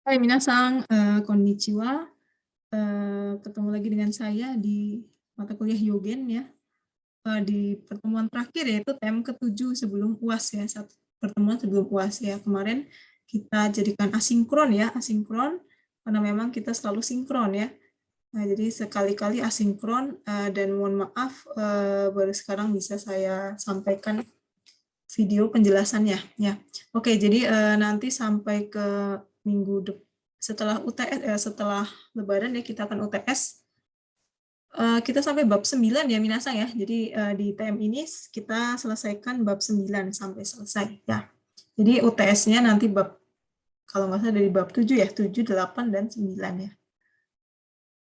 Hai minasan, konnichiwa. Ketemu lagi dengan saya di mata kuliah Yogen ya. Di pertemuan terakhir yaitu TM ke-7 sebelum UAS ya. Pertemuan sebelum UAS ya. Kemarin kita jadikan asinkron ya, asinkron karena memang kita selalu sinkron ya. Nah, jadi sekali-kali asinkron dan mohon maaf baru sekarang bisa saya sampaikan video penjelasannya ya. Oke, jadi nanti sampai ke setelah UTS setelah Lebaran ya kita akan UTS. Kita sampai bab 9 ya Minasang ya. Jadi di TM ini kita selesaikan bab 9 sampai selesai ya. Jadi UTS-nya nanti bab kalau nggak salah dari bab 7 ya, 7, 8 dan 9 ya.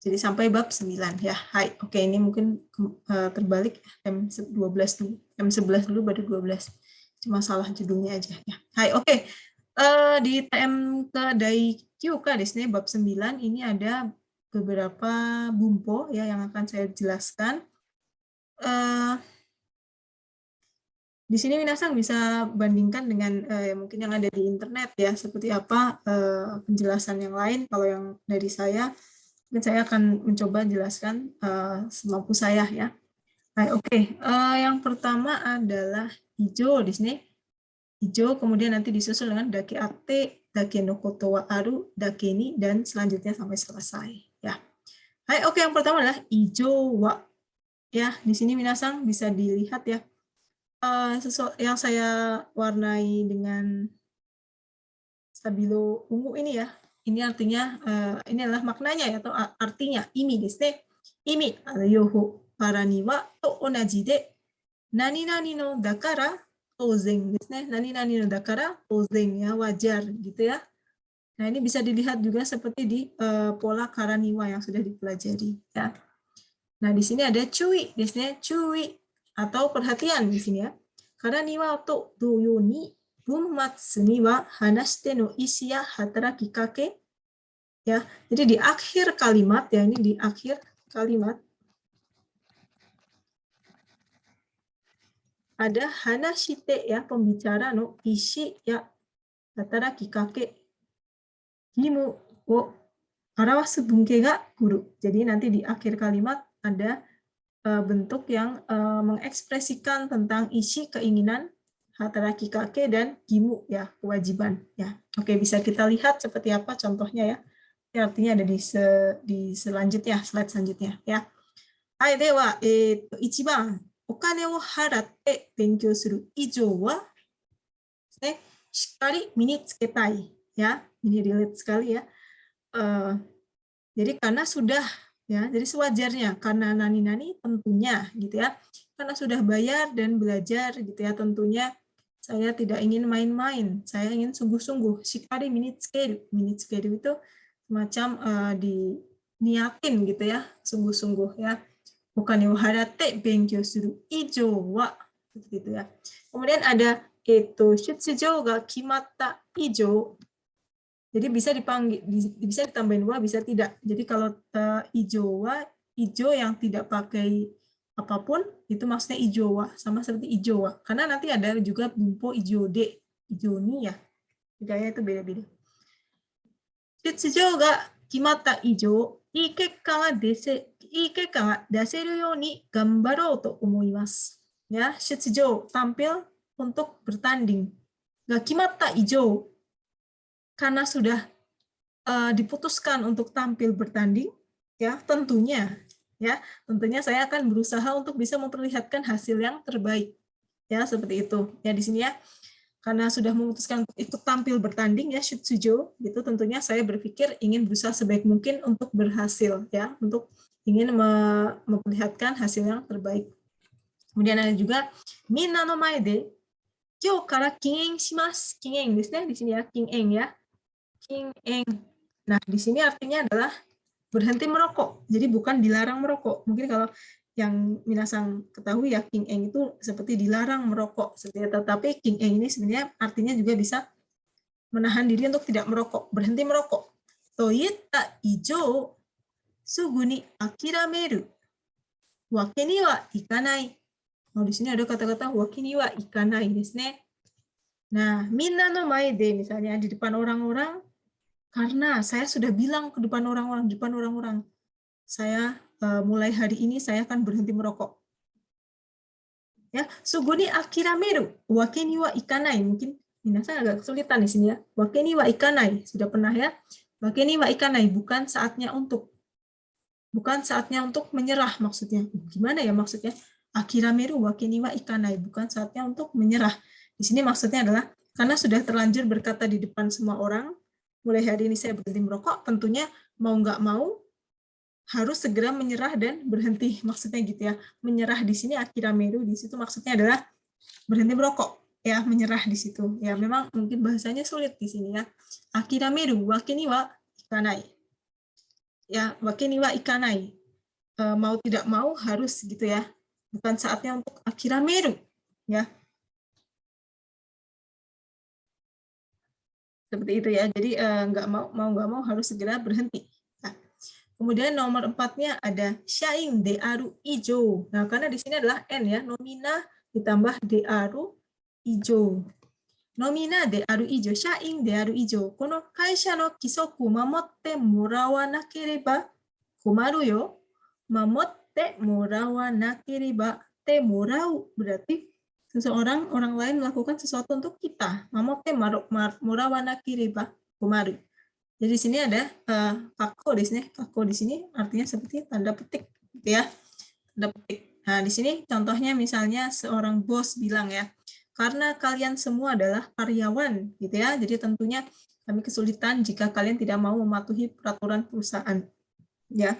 Jadi sampai bab 9 ya. Hai. Oke, ini mungkin terbalik M12 dulu. M11 dulu baru 12. Cuma salah judulnya aja ya. Hai, oke. Di TM ke Daikyuka di sini bab 9 ini ada beberapa bumpo ya yang akan saya jelaskan. Di sini Minasang bisa bandingkan dengan mungkin yang ada di internet ya, seperti apa penjelasan yang lain. Kalau yang dari saya, mungkin saya akan mencoba jelaskan semampu saya ya. Nah, oke. Yang pertama adalah hijau di sini. Hijau, kemudian nanti disusul dengan dake ate, dake no koto wa aru, dake ni, dan selanjutnya sampai selesai. Ya. Hai, oke. Yang pertama adalah hijau wa. Ya, di sini Minasang bisa dilihat ya. Yang saya warnai dengan stabilo ungu ini ya. Ini artinya, ini adalah maknanya ya, atau artinya, imi desu ne. Imi, yoho para ni wa to onaji de, nani-nani no dakara touzen desu ne. Nani-nani no dakara touzen ya, wajar gitu ya. Nah, ini bisa dilihat juga seperti di pola karaniwa yang sudah dipelajari ya. Nah, di sini ada cui desu ne, cui atau perhatian di sini ya. Karaniwa to doyo ni bunmatsu ni wa hanashite no isi ya hataraki kake ya. Jadi di akhir kalimat ya, ini di akhir kalimat ada hanashite ya, pembicara no isi ya hataraki kake himu wo arawasu bunke ga kuru. Jadi nanti di akhir kalimat ada bentuk yang mengekspresikan tentang isi keinginan hataraki kake dan gimu ya, kewajiban ya. Oke, bisa kita lihat seperti apa contohnya ya. Ini artinya ada di selanjutnya, slide selanjutnya ya. Hai, dewa, ichiban okane wo haratte benkyou suru ijou wa shikkari minitsuketai ya. Ini relate sekali ya. Jadi karena sudah ya, jadi sewajarnya karena nani-nani tentunya gitu ya. Karena sudah bayar dan belajar gitu ya, tentunya saya tidak ingin main-main, saya ingin sungguh-sungguh. Shikari minitsukeru. Minitsukeru itu semacam diniatin gitu ya, sungguh-sungguh ya. Okane wo haratte benkyou suru ijou wa seperti itu ya. Kemudian ada shutsujo ga kimatta ijou. Jadi bisa dipanggil, bisa ditambahin wa, bisa tidak. Jadi kalau ijo wa, ijo yang tidak pakai apapun, itu maksudnya ijo wa, sama seperti ijo wa. Karena nanti ada juga bumpo ijo de, ijo ni ya. Bedanya itu beda-beda. Shutsujo ga kimatta ijo, ii kekka ga daseru you ni gambarou to omoimasu. Ya, shutsujo, tampil untuk bertanding. Ga kimatta ijo, karena sudah diputuskan untuk tampil bertanding, ya tentunya saya akan berusaha untuk bisa memperlihatkan hasil yang terbaik, ya seperti itu. Ya di sini ya, karena sudah memutuskan untuk ikut tampil bertanding ya shutsujo, gitu tentunya saya berpikir ingin berusaha sebaik mungkin untuk berhasil, ya untuk ingin memperlihatkan hasil yang terbaik. Kemudian ada juga minna no mae de kyou kara kingen shimasu. Kingen desu ne, di sini ya, kingen ya. Kingen. Nah, di sini artinya adalah berhenti merokok. Jadi bukan dilarang merokok. Mungkin kalau yang Minasang ketahui ya, King Eng itu seperti dilarang merokok. Tetapi King Eng ini sebenarnya artinya juga bisa menahan diri untuk tidak merokok, berhenti merokok. Toyetta ijo sugu ni akirameru wake ni wa ikanai. Oh, di sini ada kata-kata wake ni wa ikanai desu ne. Nah, minna no mae de misalnya di depan orang-orang Karena saya sudah bilang ke depan orang-orang, saya mulai hari ini saya akan berhenti merokok. Ya, suguni akirameru, wake ni wa ikanai. Mungkin minasan agak kesulitan di sini ya. Wake ni wa ikanai, sudah pernah ya. Wake ni wa ikanai, bukan saatnya untuk menyerah maksudnya. Gimana ya maksudnya? Akirameru wake ni wa ikanai, bukan saatnya untuk menyerah. Di sini maksudnya adalah karena sudah terlanjur berkata di depan semua orang, mulai hari ini saya berhenti merokok, tentunya mau nggak mau harus segera menyerah dan berhenti. Maksudnya gitu ya. Menyerah di sini akirameru, di situ maksudnya adalah berhenti merokok. Ya, menyerah di situ. Ya, memang mungkin bahasanya sulit di sini ya. Akirameru wake ni wa ikanai. Ya, wake ni wa ikanai. Mau tidak mau harus gitu ya. Bukan saatnya untuk akirameru. Ya. Seperti itu ya. Jadi nggak mau harus segera berhenti. Nah, kemudian nomor 4-nya ada shain de aru ijo. Nah, karena di sini adalah n ya, nomina ditambah de aru ijo. Nomina de aru ijo, shain de aru ijo. Kono kaisha no kisoku mamotte morawanakeriba komaru yo. Mamotte morawanakeriba, te morau berarti seseorang, orang lain melakukan sesuatu untuk kita. Mamotte morawanakeriba komaru. Jadi di sini ada kako di sini. Kako di sini artinya seperti tanda petik, gitu ya. Tanda petik. Nah, di sini contohnya misalnya seorang bos bilang ya, karena kalian semua adalah karyawan, gitu ya. Jadi tentunya kami kesulitan jika kalian tidak mau mematuhi peraturan perusahaan. Ya.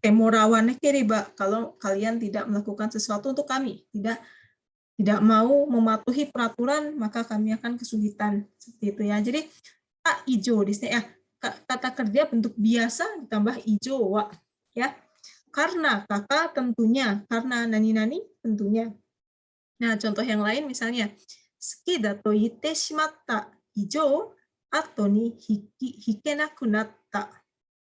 Temorawane keriba, kalau kalian tidak melakukan sesuatu untuk kami, tidak mau mematuhi peraturan, maka kami akan kesulitan. Seperti itu ya. Jadi tak ijo di sini ya. Kata kerja bentuk biasa ditambah ijo wa ya. Karena kakak tentunya, karena nani-nani tentunya. Nah, contoh yang lain misalnya suki dato itte shimatta ijo ato ni hikenaku natta.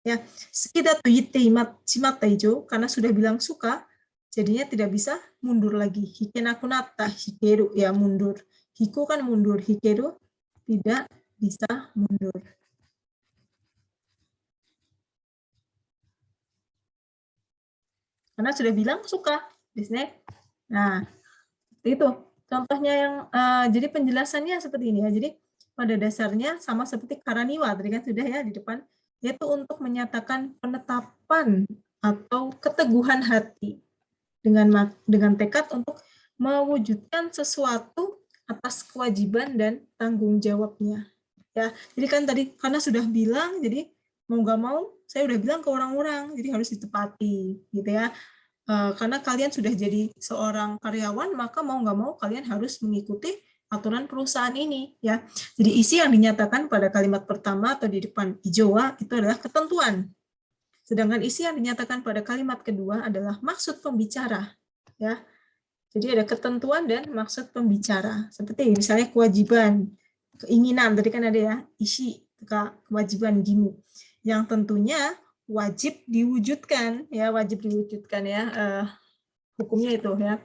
Ya, suki dato itte shimatta ijo, karena sudah bilang suka, jadinya tidak bisa mundur lagi. Hikenaku natta, hikeru ya mundur. Hiku kan mundur, hikeru tidak bisa mundur. Karena sudah bilang suka, biasanya. Nah, itu contohnya yang jadi penjelasannya seperti ini ya. Jadi pada dasarnya sama seperti karaniwa tadi kan sudah ya di depan, yaitu untuk menyatakan penetapan atau keteguhan hati dengan tekad untuk mewujudkan sesuatu atas kewajiban dan tanggung jawabnya. Ya, jadi kan tadi karena sudah bilang, jadi mau nggak mau saya udah bilang ke orang-orang, jadi harus ditepati, gitu ya. Karena kalian sudah jadi seorang karyawan, maka mau nggak mau kalian harus mengikuti aturan perusahaan ini, ya. Jadi isi yang dinyatakan pada kalimat pertama atau di depan ijowa itu adalah ketentuan. Sedangkan isi yang dinyatakan pada kalimat kedua adalah maksud pembicara, ya. Jadi ada ketentuan dan maksud pembicara. Seperti misalnya kewajiban, keinginan, tadi kan ada ya, isi, kewajiban gimu. Yang tentunya wajib diwujudkan, ya wajib diwujudkan ya, hukumnya itu ya.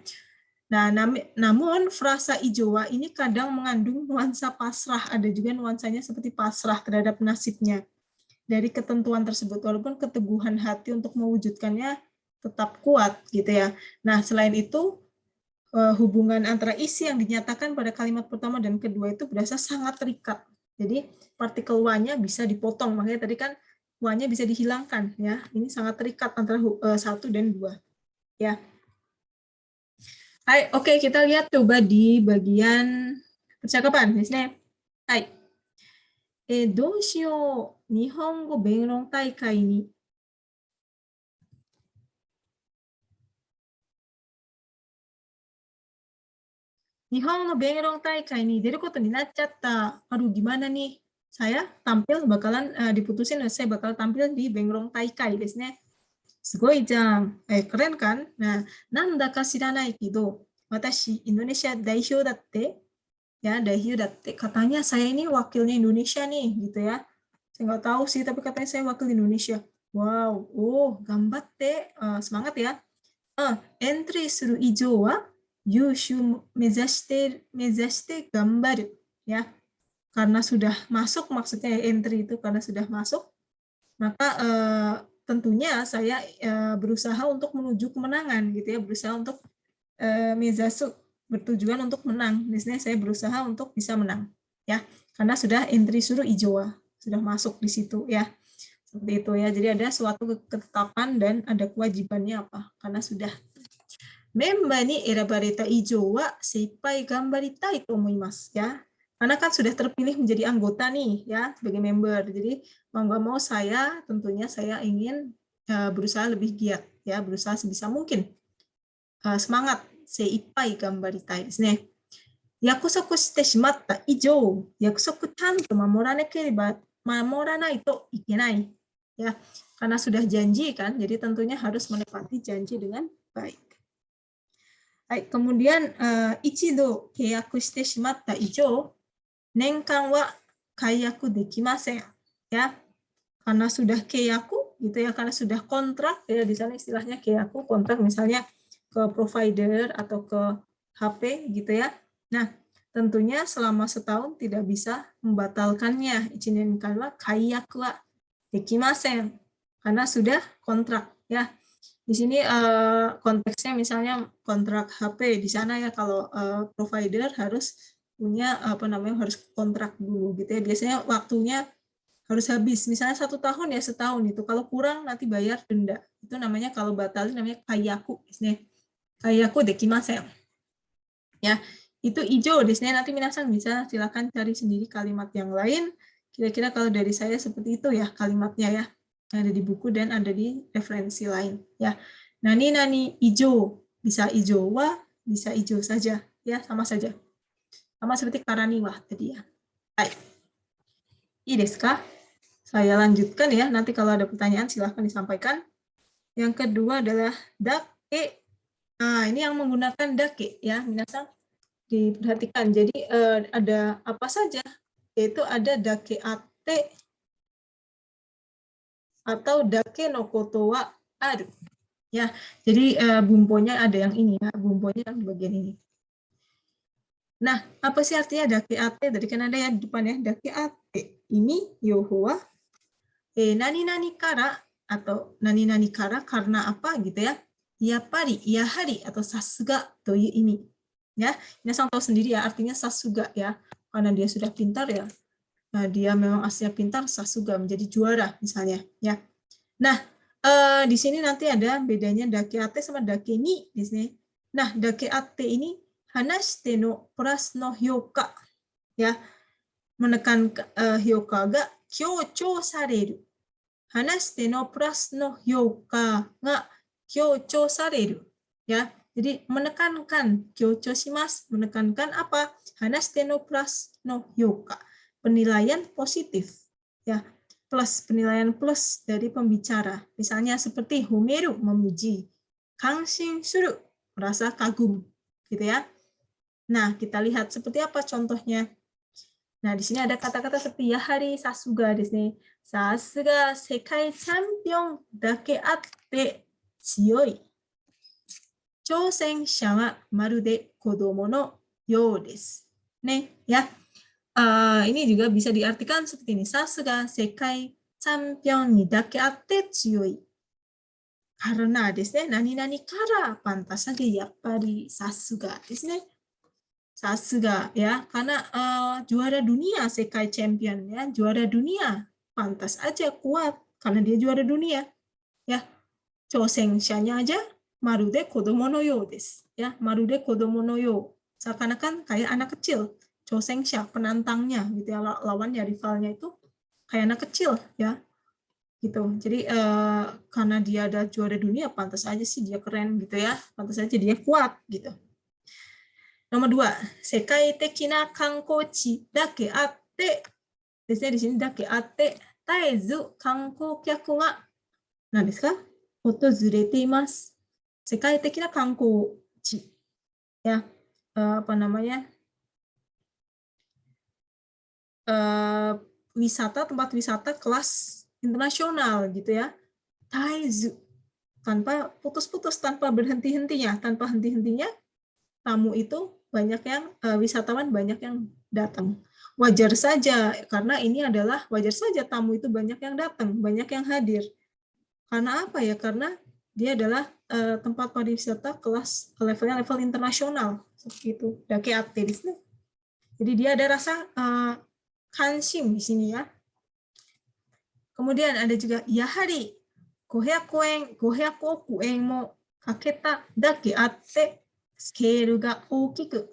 Nah, namun frasa ijowa ini kadang mengandung nuansa pasrah, ada juga nuansanya seperti pasrah terhadap nasibnya dari ketentuan tersebut, walaupun keteguhan hati untuk mewujudkannya tetap kuat gitu ya. Nah, selain itu hubungan antara isi yang dinyatakan pada kalimat pertama dan kedua itu berasa sangat terikat. Jadi partikel wa-nya bisa dipotong, makanya tadi kan wa-nya bisa dihilangkan ya. Ini sangat terikat antara 1 dan 2 ya. Hai, oke, kita lihat coba di bagian percakapan. Misalnya, hai. どうしよう、日本語弁論大会に Nihon no Bengrong Taikai ni deru koto ni naccata. Aduh, gimana nih? Saya tampil bakalan diputusin, saya bakal tampil di Bengrong Taikai desu ne. Sugoi jang. Keren kan? Nah, nanda ka shiranai kido, watashi Indonesia daihyo datte. Ya, daihyo datte. Katanya saya ini wakilnya Indonesia nih, gitu ya. Saya nggak tahu sih, tapi katanya saya wakil Indonesia. Wow, gambatte. Semangat ya. Entry suru ijo wa 優秀目指して頑張る ya. karena sudah masuk, maksudnya entry itu karena sudah masuk, maka tentunya saya berusaha untuk menuju kemenangan gitu ya, berusaha untuk mezasu, bertujuan untuk menang. Biasanya saya berusaha untuk bisa menang ya, karena sudah entry suruh ijoa, sudah masuk di situ ya. Seperti itu ya. Jadi ada suatu ketetapan dan ada kewajibannya apa? Karena sudah member ni erabareta ijo wa seipai gambaritai to omoimasu ya. Karena kan sudah terpilih menjadi anggota nih ya sebagai member. Jadi mau nggak mau saya tentunya saya ingin berusaha lebih giat ya, berusaha sebisa mungkin. Semangat seipai gambaritai desu ne. Yakusoku shite shimatta ijo, yakusoku chanto mamoranai to ikenai. Ya, karena sudah janji kan, jadi tentunya harus menepati janji dengan baik. Kemudian ichido keiyaku shite shimatta ijo, nenkan wa kaiyaku dekimasen. Ya, karena sudah keiyaku gitu ya, karena sudah kontrak ya, di sana istilahnya keiyaku kontrak misalnya ke provider atau ke HP gitu ya. Nah, tentunya selama setahun tidak bisa membatalkannya. Ichinen wa kaiyaku wa dekimasen. Karena sudah kontrak ya. Di sini konteksnya misalnya kontrak HP di sana ya, kalau provider harus punya harus kontrak dulu gitu ya. Biasanya waktunya harus habis, misalnya 1 tahun ya setahun itu. Kalau kurang nanti bayar denda. Itu namanya kalau batalin namanya kaiyaku. Kaiyaku dekimasen. Ya, itu ijo di sini. Nanti minasan bisa silakan cari sendiri kalimat yang lain. Kira-kira kalau dari saya seperti itu ya kalimatnya ya. Ada di buku dan ada di referensi lain ya. Nani ijo, bisa ijo wa, bisa ijo saja ya, sama saja. Sama seperti karani wa tadi ya. Baik. Ii desu ka? Saya lanjutkan ya. Nanti kalau ada pertanyaan silahkan disampaikan. Yang kedua adalah dake. Nah, ini yang menggunakan dake ya, minasan diperhatikan. Jadi ada apa saja? Yaitu ada dake ate atau dake no koto wa aru. Ya, jadi bumponya ada yang ini ya, bumponya yang di bagian ini. Nah, apa sih artinya dake ate? Tadi kan ada ya di depan ya, dake ate. Ini yoho wa nani-nani kara atau nani-nani kara karena apa gitu ya. Yapari, yahari atau sasuga to ini. Ya, Minasan tahu sendiri ya artinya sasuga ya. Karena dia sudah pintar ya. Nah, dia memang aslinya pintar, sasuga menjadi juara misalnya ya. Nah, di sini nanti ada bedanya dake ate sama dake ni di sini. Nah, dake ate ini hanashite no plus no hyoka ya. Menekan hyoka ga kyouchou sareru. Hanashite no plus no hyoka ga kyouchou sareru ya. Jadi menekankan kyouchou shimasu, menekankan apa? Hanashite no plus no hyoka. Penilaian positif ya. Plus, penilaian plus dari pembicara. Misalnya seperti homeru, memuji. Kanshin suru, merasa kagum. Gitu ya. Nah, kita lihat seperti apa contohnya. Nah, di sini ada kata-kata seperti yahari sasuga di sini. Sasuga sekai champion dake atte tsuyoi. Chousen-sha wa marude kodomo no you desu. Nih, ya. Ini juga bisa diartikan seperti ini. Sasuga sekai champion ni dake atte tsuyoi. Karena desu ne, nani-nani kara pantas saja yappari sasuga desu ne. Sasuga ya, karena juara dunia sekai champion ya, juara dunia pantas aja kuat karena dia juara dunia. Ya. Chousen-sha-nya aja marude kodomo no you desu. Ya, marude kodomo no you. Seakan-akan kayak anak kecil. Chousen-sha, penantangnya gitu ya, lawannya, rivalnya itu kayak anak kecil ya gitu. Jadi karena dia ada juara dunia, pantas aja sih dia keren gitu ya, pantas aja dia kuat gitu. Nomor 2, sekai tekina kankouchi dake atte. Biasanya di sini dake atte taezu kankoukaku ga nan desu ka? Otozurete imasu. Sekai tekina kankouchi. Ya, apa namanya? Wisata, tempat wisata kelas internasional gitu ya. Taezu, tanpa putus-putus, tanpa berhenti-hentinya, tanpa henti-hentinya tamu itu banyak yang wisatawan banyak yang datang. Wajar saja, karena ini adalah wajar saja tamu itu banyak yang datang, banyak yang hadir. Karena apa ya? Karena dia adalah tempat pariwisata kelas levelnya level internasional, seperti itu. Dake atte desu ne. Jadi dia ada rasa kanshim di sini ya. Kemudian ada juga yahari 500億円もかけただけあってスケールが大きく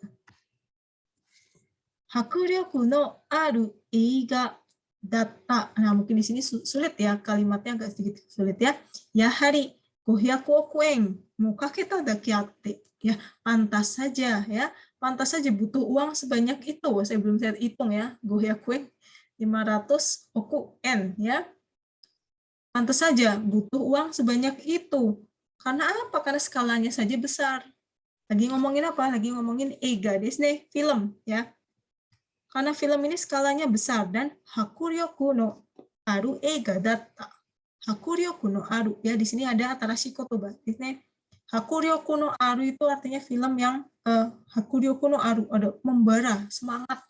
迫力のある映画だった。Nah, mungkin di sini sulit ya, kalimatnya agak sedikit sulit ya. Yahari 500億円もかけただけあって、ya pantas saja ya, pantas saja butuh uang sebanyak itu. Saya belum saya hitung ya, 500 yen, 500 oku en ya. Pantas saja butuh uang sebanyak itu. Karena apa? Karena skalanya saja besar. Lagi ngomongin apa? Lagi ngomongin eiga desu ne, film ya. Karena film ini skalanya besar dan hakuryoku no aru eiga datta. Hakuryoku no aru ya, di sini ada atarashi kotoba. Hakuryoku no aru itu artinya film yang hakuryoku no aru, ada membara, semangat,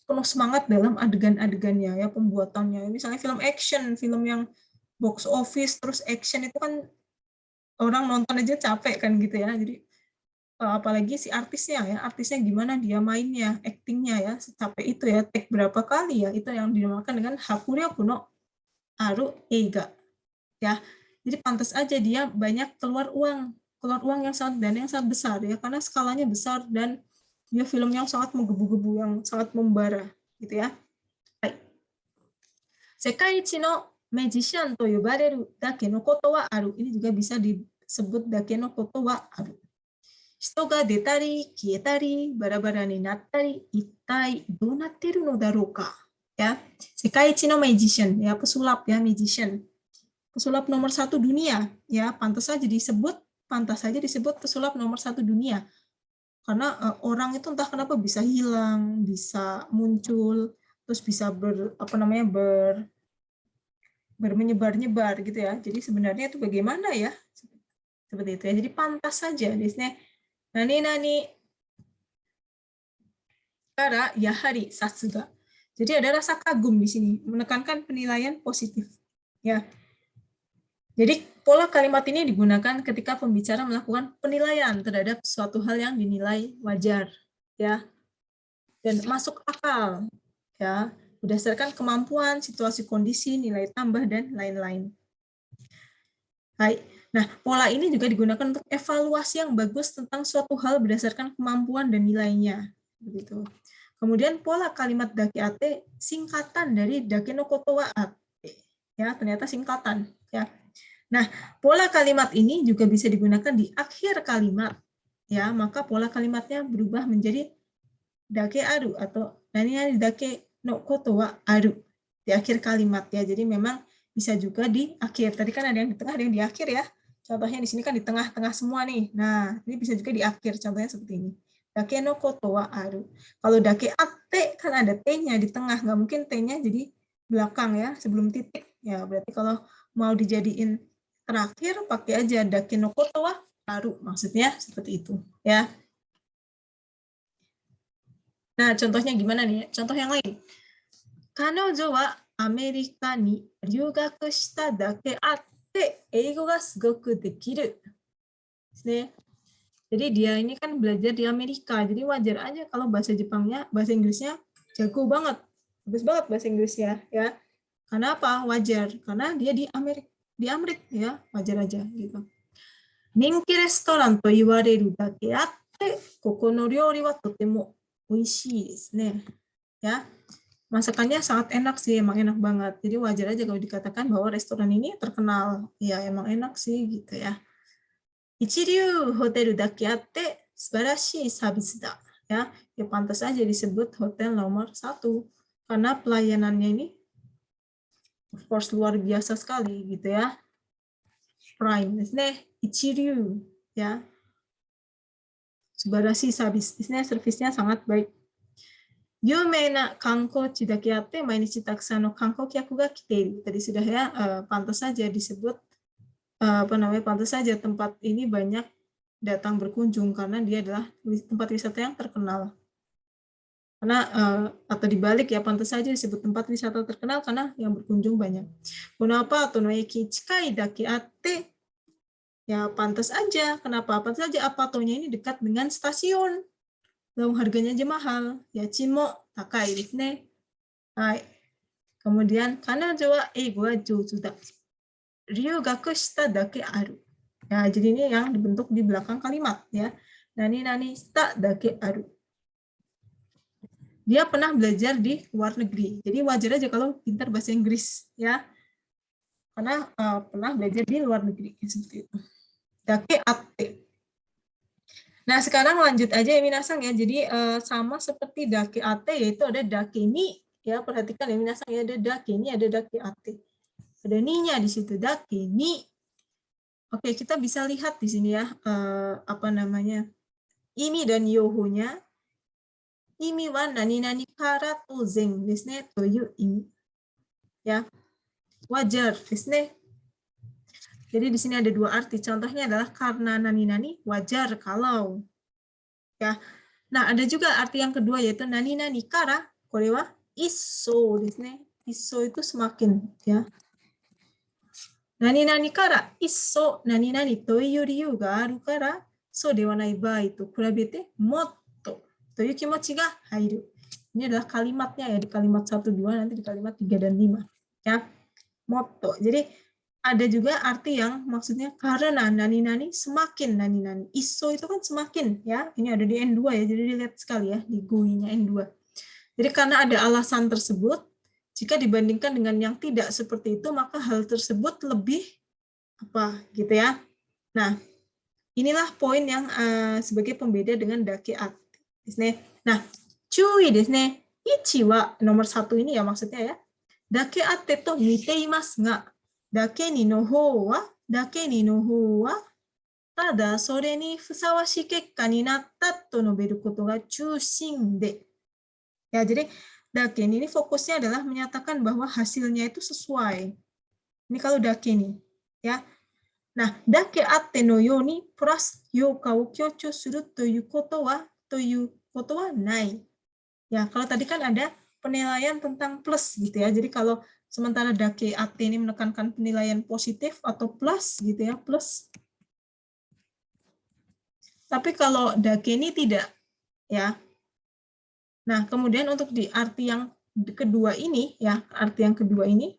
penuh semangat dalam adegan-adegannya ya, pembuatannya. Misalnya film action, film yang box office terus action itu kan orang nonton aja capek kan gitu ya. Jadi apalagi si artisnya gimana dia mainnya, actingnya ya, secapek itu ya, take berapa kali ya, itu yang dinamakan dengan hakuryoku no aru eiga ya. Jadi pantas aja dia banyak keluar uang yang sangat besar ya, karena skalanya besar dan dia film yang sangat menggebu-gebu, yang sangat membara gitu ya. Sekai ichi no magician to yobareru dake no koto wa aru. Ini juga bisa disebut dake no koto wa aru. 人が出たり消えたりバラバラになったり一体どうなっているのだろうか ya. Sekai ichi no magician ya, pesulap ya, magician, pesulap nomor 1 dunia ya, pantas saja disebut pesulap nomor 1 dunia karena orang itu entah kenapa bisa hilang, bisa muncul, terus bisa menyebar-nyebar gitu ya. Jadi sebenarnya itu bagaimana ya, seperti itu ya. Jadi pantas saja di sini nani-nani kara yahari satsuga. Jadi ada rasa kagum di sini, menekankan penilaian positif. Ya. Jadi pola kalimat ini digunakan ketika pembicara melakukan penilaian terhadap suatu hal yang dinilai wajar, ya, dan masuk akal, ya, berdasarkan kemampuan, situasi kondisi, nilai tambah dan lain-lain. Baik. Nah, pola ini juga digunakan untuk evaluasi yang bagus tentang suatu hal berdasarkan kemampuan dan nilainya. Begitu. Kemudian pola kalimat dake ate singkatan dari dake no koto wa ate. Ya, ternyata singkatan. Ya. Nah, pola kalimat ini juga bisa digunakan di akhir kalimat. Ya, maka pola kalimatnya berubah menjadi dake aru atau nani dake no koto wa aru di akhir kalimat ya. Jadi memang bisa juga di akhir. Tadi kan ada yang di tengah, ada yang di akhir ya. Contohnya di sini kan di tengah-tengah semua nih. Nah, ini bisa juga di akhir. Contohnya seperti ini. Dake no koto wa aru. Kalau dake ate kan ada T-nya di tengah. Nggak mungkin T-nya jadi belakang ya, sebelum titik. Ya, berarti kalau mau dijadiin terakhir, pakai aja dake no koto wa aru. Maksudnya seperti itu. Ya. Nah, contohnya gimana nih? Contoh yang lain. Kanojo wa Amerika ni ryugaku shita dake atte eigo ga sugoku dekiru. Jadi dia ini kan belajar di Amerika, jadi wajar aja kalau bahasa Jepangnya, bahasa Inggrisnya jago banget, bagus banget bahasa Inggrisnya ya. Karena apa? Wajar, karena dia di Amerika ya, wajar aja gitu. Ninki restoran to iwareru dake atte, koko no ryori wa totemo oishii desu ne. Ya. Masakannya sangat enak sih, emang enak banget. Jadi wajar aja kalau dikatakan bahwa restoran ini terkenal. Ya, emang enak sih gitu ya. Ichiryu hotel dake atte subarashi service da. Ya, pantas aja disebut hotel nomor 1 karena pelayanannya ini of course luar biasa sekali gitu ya. Prime desu ne, ichiryu ya. Subarashi service, servisnya sangat baik. 有名な観光地だけあって毎日たくさんの観光客が来ている. Tadi sudah ya, pantas saja disebut pantas saja tempat ini banyak datang berkunjung karena dia adalah tempat wisata yang terkenal. Karena atau dibalik ya, pantas saja disebut tempat wisata terkenal karena yang berkunjung banyak. Kenapa no eki chikai dake atte? Ya pantas aja. Kenapa? Pantas saja apatonya ini dekat dengan stasiun. Lalu harganya aja mahal. Ya cimo takai desu ne. Hai. Kemudian kanajo wa eigo wa jouzu da. Ryugaku shita dake aru. Ya, jadi ini yang dibentuk di belakang kalimat ya. Nani nani shita dake aru. Dia pernah belajar di luar negeri. Jadi wajar aja kalau pintar bahasa Inggris ya. Karena pernah belajar di luar negeri seperti itu. Dake atte. Nah, sekarang lanjut aja ya minasang ya. Jadi sama seperti dake ate yaitu ada dake ni ya. Perhatikan ya minasang ya, ada dake ni, ada dake ate. Ada ni-nya di situ, dake ni. Oke, kita bisa lihat di sini ya apa namanya? Imi dan yoho-nya. Imi wa nani nani kara tozen desu ne toyu imi. Ya. Wajar desu ne. Jadi di sini ada dua arti. Contohnya adalah karena nani-nani, wajar kalau. Ya. Nah, ada juga arti yang kedua yaitu nani-nani kara, kore wa isso desu ne. Isso itu semakin, ya. Nani-nani kara isso nani-nani toiyu ryu ga aru kara, so dewa nai bai to kurabete motto toiyu kimochi ga hairu. Ini adalah kalimatnya ya, di kalimat 1 2, nanti di kalimat 3 dan 5. Ya. Motto. Jadi ada juga arti yang maksudnya karena nani-nani semakin nani-nani. Iso itu kan semakin ya. Ini ada di N2 ya. Jadi dilihat sekali ya di GUI-nya N2. Jadi karena ada alasan tersebut, jika dibandingkan dengan yang tidak seperti itu, maka hal tersebut lebih apa gitu ya. Nah, inilah poin yang sebagai pembeda dengan dake ate. Nah, cui desu ne. Ichi wa nomor 1 ini ya maksudnya ya. Dake ate to nite imasu ga. Dake ni no hou wa tada sore ni fusawashi kekka ni natta to noberu koto ga chushin de. Ya, jadi dake ni ini fokusnya adalah menyatakan bahwa hasilnya itu sesuai. Ini kalau dake ni, ya. Nah, dake atte no yo ni plus yoka wo kyochou suru toyu koto wa nai. Ya, kalau tadi kan ada penilaian tentang plus gitu ya. Jadi kalau sementara dake ate ini menekankan penilaian positif atau plus gitu ya, plus. Tapi kalau dake ini tidak ya. Nah, kemudian untuk di arti yang kedua ini ya, arti yang kedua ini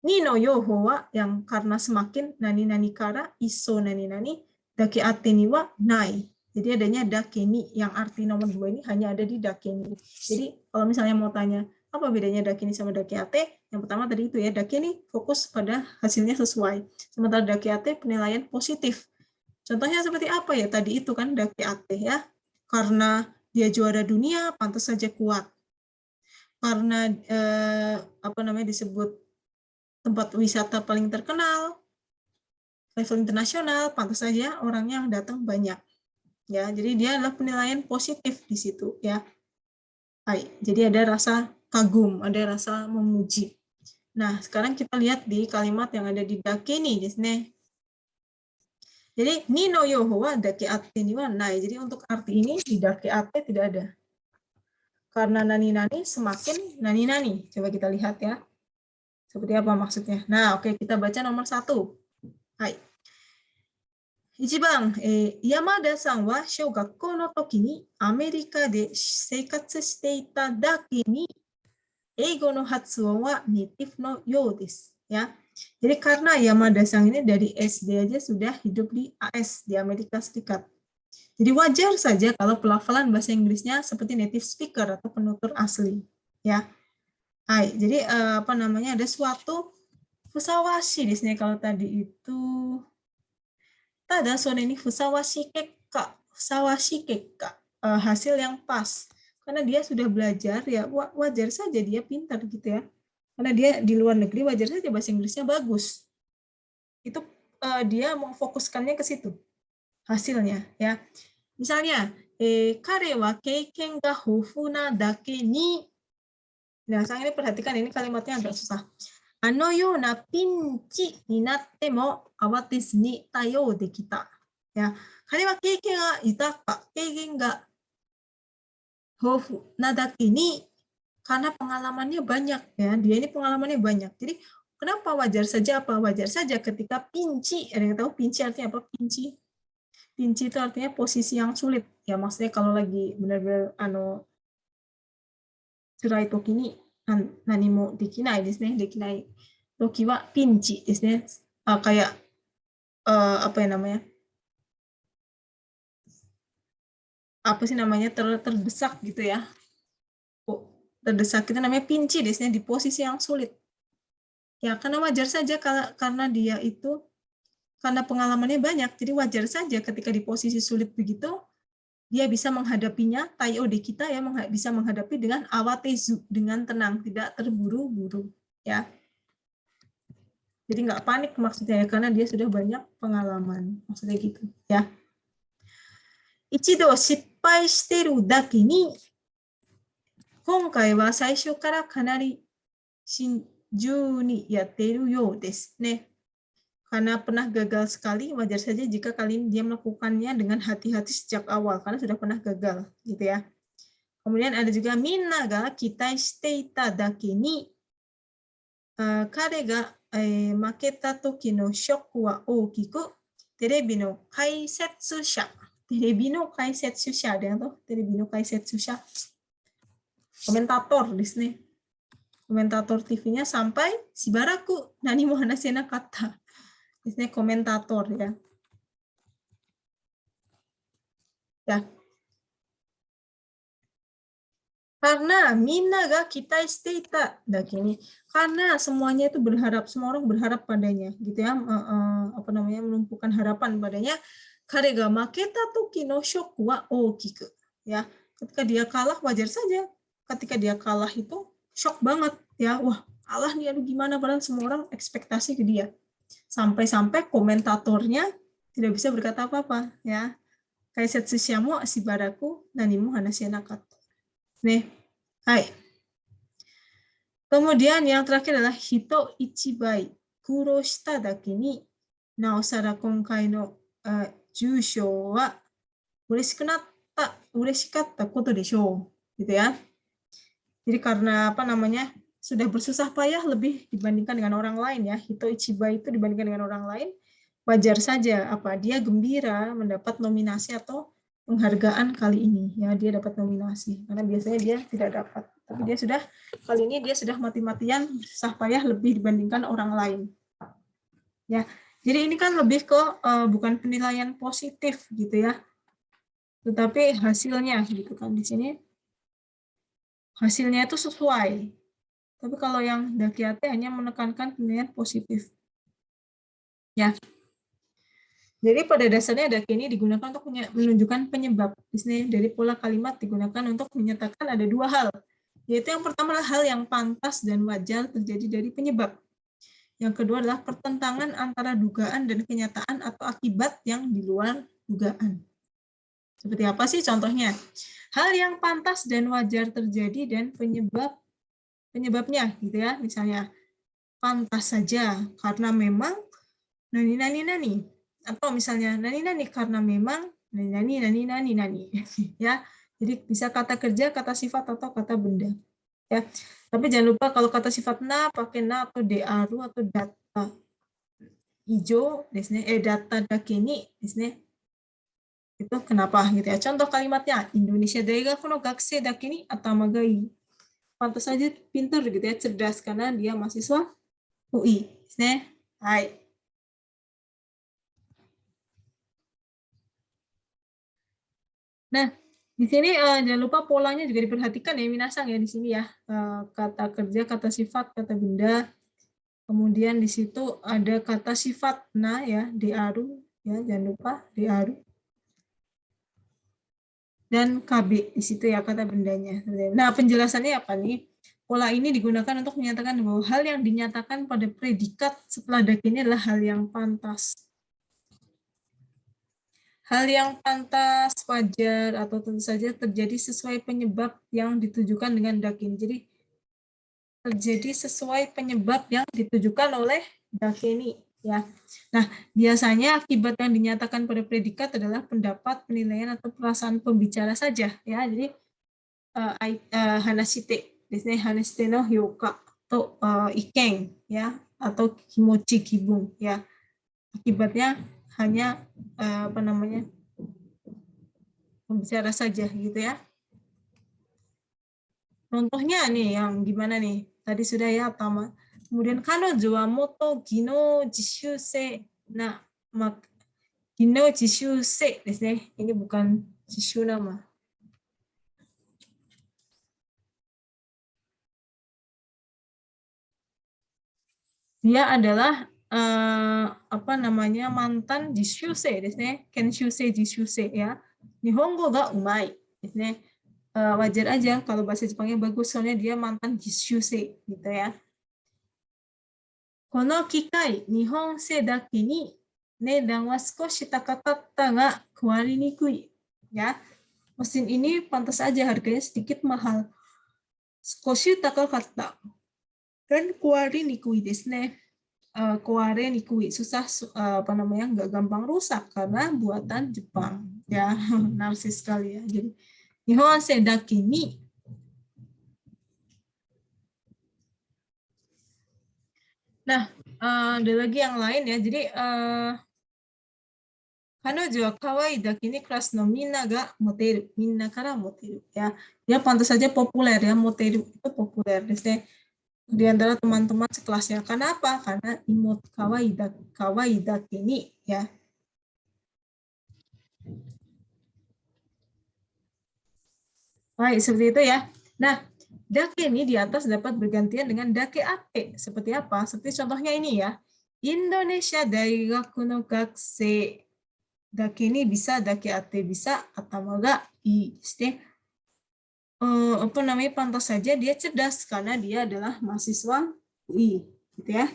ni no yoho wa yang karena semakin nani nani kara iso nani nani dake ate ni wa nai. Jadi adanya dake ni yang arti nomor 2 ini hanya ada di dake ni. Jadi kalau misalnya mau tanya apa bedanya dake ni sama dake ate? Yang pertama tadi itu ya, dake ni fokus pada hasilnya sesuai. Sementara dake ate penilaian positif. Contohnya seperti apa ya? Tadi itu kan dake ate ya. Karena dia juara dunia, pantas saja kuat. Karena apa namanya disebut tempat wisata paling terkenal, level internasional, pantas saja orangnya yang datang banyak. Ya, jadi dia adalah penilaian positif di situ ya. Hai, jadi ada rasa kagum, ada rasa memuji. Nah, sekarang kita lihat di kalimat yang ada di dake ni desu ne. Jadi ni no yoho wa dake ate ni wa nai. Jadi untuk arti ini di dake ate tidak ada. Karena nani-nani semakin nani-nani. Coba kita lihat ya. Seperti apa maksudnya. Nah, oke, kita baca nomor 1. Hai. 1番、山田さんは小学校の時にアメリカで生活していただけに英語の発音はネイティブのようです。Ya. Jadi karena Yamada Sang ini dari SD aja sudah hidup di AS, di Amerika Serikat. Jadi wajar saja kalau pelafalan bahasa Inggrisnya seperti native speaker atau penutur asli. Ya. Hai, jadi apa namanya ada suatu fusawashi di sini kalau tadi itu tada sore ini fusawashi kekka, hasil yang pas. Karena dia sudah belajar ya wajar saja dia pintar gitu ya. Karena dia di luar negeri wajar saja bahasa Inggrisnya bagus. Itu dia memfokuskannya ke situ hasilnya ya. Misalnya kare wa keiken ga hofu na dake ni. Nah, sekarang ini perhatikan ini kalimatnya agak susah. ano yo na pinchi ni natte mo awatezu ni tayou dekita. Ya, kare wa keigen ga yutaka, keigen ga hofu na dake ni, karena pengalamannya banyak ya, dia ini pengalamannya banyak. Jadi kenapa wajar saja apa? Wajar saja ketika pinci, ada yang tahu pinci artinya apa? Pinci. Pinci itu artinya posisi yang sulit. Ya maksudnya kalau lagi benar-benar tsurai toki ni nani mo dekinai desu ne, dekinai toki wa pinci desu ne. Kayak apa ya namanya? Apa sih namanya? Terdesak gitu ya. Terdesak itu namanya pinci desu ne, di posisi yang sulit. Ya, karena wajar saja karena dia itu karena pengalamannya banyak, jadi wajar saja ketika di posisi sulit begitu, dia bisa menghadapinya, taio de kita ya, bisa menghadapi dengan awatezu, dengan tenang, tidak terburu-buru. Ya. Jadi nggak panik maksudnya ya, karena dia sudah banyak pengalaman. Maksudnya gitu. Ya. Ichido shippai shiteru dake ni, konkai wa saisho kara kanari shinjuu ni yatteru you desu ne. Karena pernah gagal sekali, wajar saja jika kali ini dia melakukannya dengan hati-hati sejak awal, karena sudah pernah gagal, gitu ya. Kemudian ada juga minna ga kitai shiteita dake ni, kare ga maketa toki no shoku wa oukiku, terebi no kaisetsu sha. Terebi no kaisetsu sha, ada yang tahu? Terebi no kaisetsu sha. Komentator di sini. Komentator TV-nya sampai shibaraku nani mo hanase nakatta. Ini komentator ya. Ya. Karena minna ga kitai shiteita dake ni. Karena semuanya itu berharap, semua orang berharap padanya, gitu ya. Apa namanya? Menumpukan harapan padanya. Kare ga maketa toki no shoku wa oukiku. Ya. Ketika dia kalah wajar saja. Ketika dia kalah itu shock banget ya. Wah, kalah nih aduh gimana, padahal semua orang ekspektasi ke dia. Sampai-sampai komentatornya tidak bisa berkata apa-apa ya. Kaisetsu sha mo shibaraku nani mo hanase nakatta. Nih. Hai. Kemudian yang terakhir adalah hito ichibai kuro shita dake ni naosara konkai no jushou wa ureshikatta koto deshou, gitu ya. Jadi karena apa namanya? Sudah bersusah payah lebih dibandingkan dengan orang lain ya. Hito ichibai itu dibandingkan dengan orang lain, wajar saja apa dia gembira mendapat nominasi atau penghargaan kali ini ya, dia dapat nominasi karena biasanya dia tidak dapat, tapi dia sudah kali ini dia sudah mati-matian susah payah lebih dibandingkan orang lain ya. Jadi ini kan lebih ke bukan penilaian positif gitu ya, tetapi hasilnya gitu kan, di sini hasilnya itu sesuai, tapi kalau yang dakiate hanya menekankan penilaian positif ya. Jadi pada dasarnya dake ini digunakan untuk menunjukkan penyebab. Di sini dari pola kalimat digunakan untuk menyatakan ada dua hal. Yaitu yang pertama adalah hal yang pantas dan wajar terjadi dari penyebab. Yang kedua adalah pertentangan antara dugaan dan kenyataan atau akibat yang di luar dugaan. Seperti apa sih contohnya? Hal yang pantas dan wajar terjadi dan penyebabnya gitu ya. Misalnya pantas saja karena memang nani. Atau misalnya nani karena memang nani ya. Jadi bisa kata kerja, kata sifat atau kata benda ya. Tapi jangan lupa kalau kata sifat na pakai na atau dearu atau data ijo desne data dake ni desne. Itu kenapa gitu ya. Contoh kalimatnya Indonesia Daigaku no gakusei dake ni atama ga ii. Pantas saja pintar gitu ya, cerdas karena dia mahasiswa UI desne. Hai. Nah, di sini jangan lupa polanya juga diperhatikan ya, minasang ya di sini ya. Kata kerja, kata sifat, kata benda. Kemudian di situ ada kata sifat na ya, diaru ya, jangan lupa diaru. Dan KB di situ ya kata bendanya. Nah, penjelasannya apa nih? Pola ini digunakan untuk menyatakan bahwa hal yang dinyatakan pada predikat setelah dake ini adalah hal yang pantas. Hal yang pantas, wajar, atau tentu saja terjadi sesuai penyebab yang ditujukan dengan dake ini. Jadi, terjadi sesuai penyebab yang ditujukan oleh dakeni, ya. Nah, biasanya akibat yang dinyatakan pada predikat adalah pendapat, penilaian atau perasaan pembicara saja, ya. Jadi hanashite, hanashite no hyouka atau iken, ya, atau kimochi kibun, ya. Akibatnya hanya apa namanya, pembicara saja, gitu ya. Contohnya nih yang gimana nih? Tadi sudah ya pertama. Kemudian kanojo wa moto gino jishusei na gino jishusei desu ne. Ini bukan jishu nama. Dia adalah apa namanya, mantan jishusei desu ne. Kenshusei jishusei, ya. Nihongo ga umai desu ne. Wajar aja kalau bahasa Jepangnya bagus, soalnya dia mantan jishusei gitu ya. Kono kikai nihon sei dake ni nedan wa skoshi takakatta ga kuwari nikui, ya. Mesin ini pantas aja harganya sedikit mahal. Skoshi takakatta dan kuwari nikui desu ne. Kuware nikui, susah apa namanya, nggak gampang rusak karena buatan Jepang, ya. Narsis sekali ya. Jadi nihon sei dake ni. Nah, ada lagi yang lain ya. Jadi kanojo wa kawaii dake ni kelas no minna ga moteru, minna kara moteru, ya. Dia pantas saja populer ya, moteru itu populer di antara teman-teman sekelasnya. Karena apa? Karena imut kawaii dake ni, ya. Baik, seperti itu ya. Nah, dake ni di atas dapat bergantian dengan dake ate. Seperti apa? Seperti contohnya ini ya. Indonesia Daigaku no Gakusei. Dake ni bisa, dake ate bisa, atama ga ii. Apa namanya, pantas saja dia cerdas karena dia adalah mahasiswa UI, gitu ya.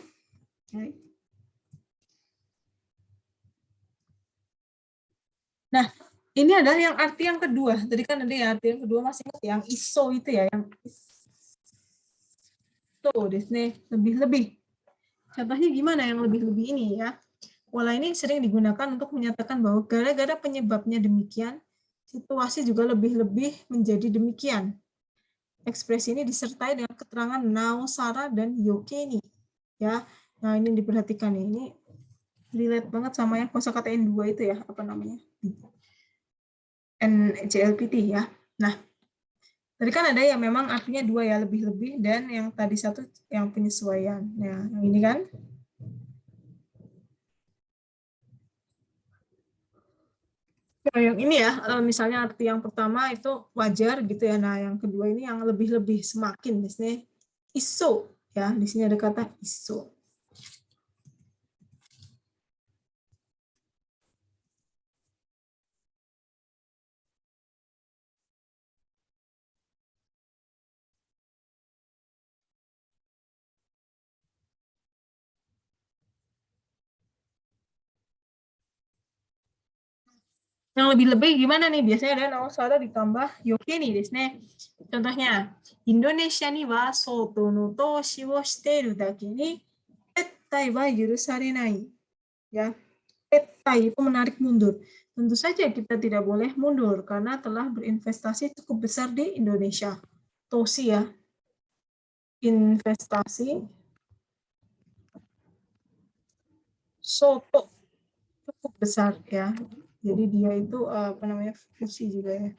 Nah, ini adalah yang arti yang kedua. Tadi kan ada yang arti yang kedua, masih ingat yang iso itu ya, yang iso desu ne, lebih-lebih. Contohnya gimana yang lebih-lebih ini ya? Pola ini sering digunakan untuk menyatakan bahwa gara-gara penyebabnya demikian, situasi juga lebih-lebih menjadi demikian. Ekspresi ini disertai dengan keterangan naosara dan yokeni, ya. Nah, ini diperhatikan nih. Ini relate banget sama yang kosakata N2 itu ya, apa namanya? NJLPT ya. Nah, tadi kan ada yang memang artinya dua ya, lebih-lebih, dan yang tadi satu yang penyesuaian. Ya, yang ini kan. Nah, yang ini ya, misalnya arti yang pertama itu wajar gitu ya. Nah, yang kedua ini yang lebih-lebih, semakin, di sini iso ya, di sini ada kata iso. Yang lebih-lebih gimana nih? Biasanya ada naosara ditambah yokeni desu ne. Contohnya, Indonesia ni wa soto no toshi wo shiteiru dake ni tettai wa yurusarenai. Ya, tettai itu menarik mundur. Tentu saja kita tidak boleh mundur karena telah berinvestasi cukup besar di Indonesia. Toshi ya, investasi. Soto cukup besar ya. Jadi dia itu apa namanya, fusi juga ya.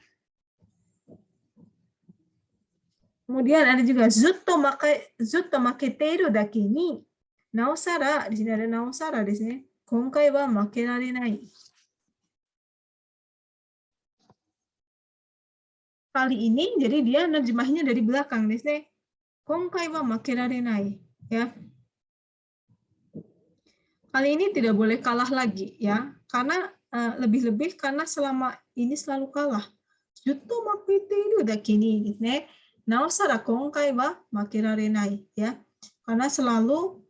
Kemudian ada juga zutto maketeiru dake ni naosara, di sini ada naosara di sini. Konkai wa makerarenai. Kali ini jadi dia nerjemahnya dari belakang di sini. Konkai wa makerarenai, ya. Kali ini tidak boleh kalah lagi ya. Karena lebih-lebih karena selama ini selalu kalah. Zutto maketeiru dake ni gitu ne. Naosara konkai wa makerarenai, ya. Karena selalu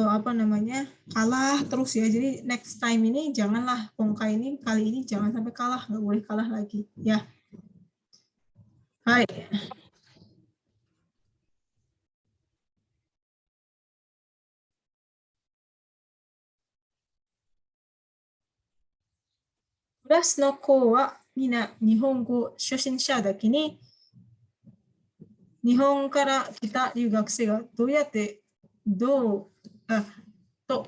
apa namanya, kalah terus ya. Jadi next time ini janganlah, konkai ini kali ini jangan sampai kalah, nggak boleh kalah lagi ya. Hai. クラスの子はみんな日本語初心者だけに、日本から来た留学生がどうやってう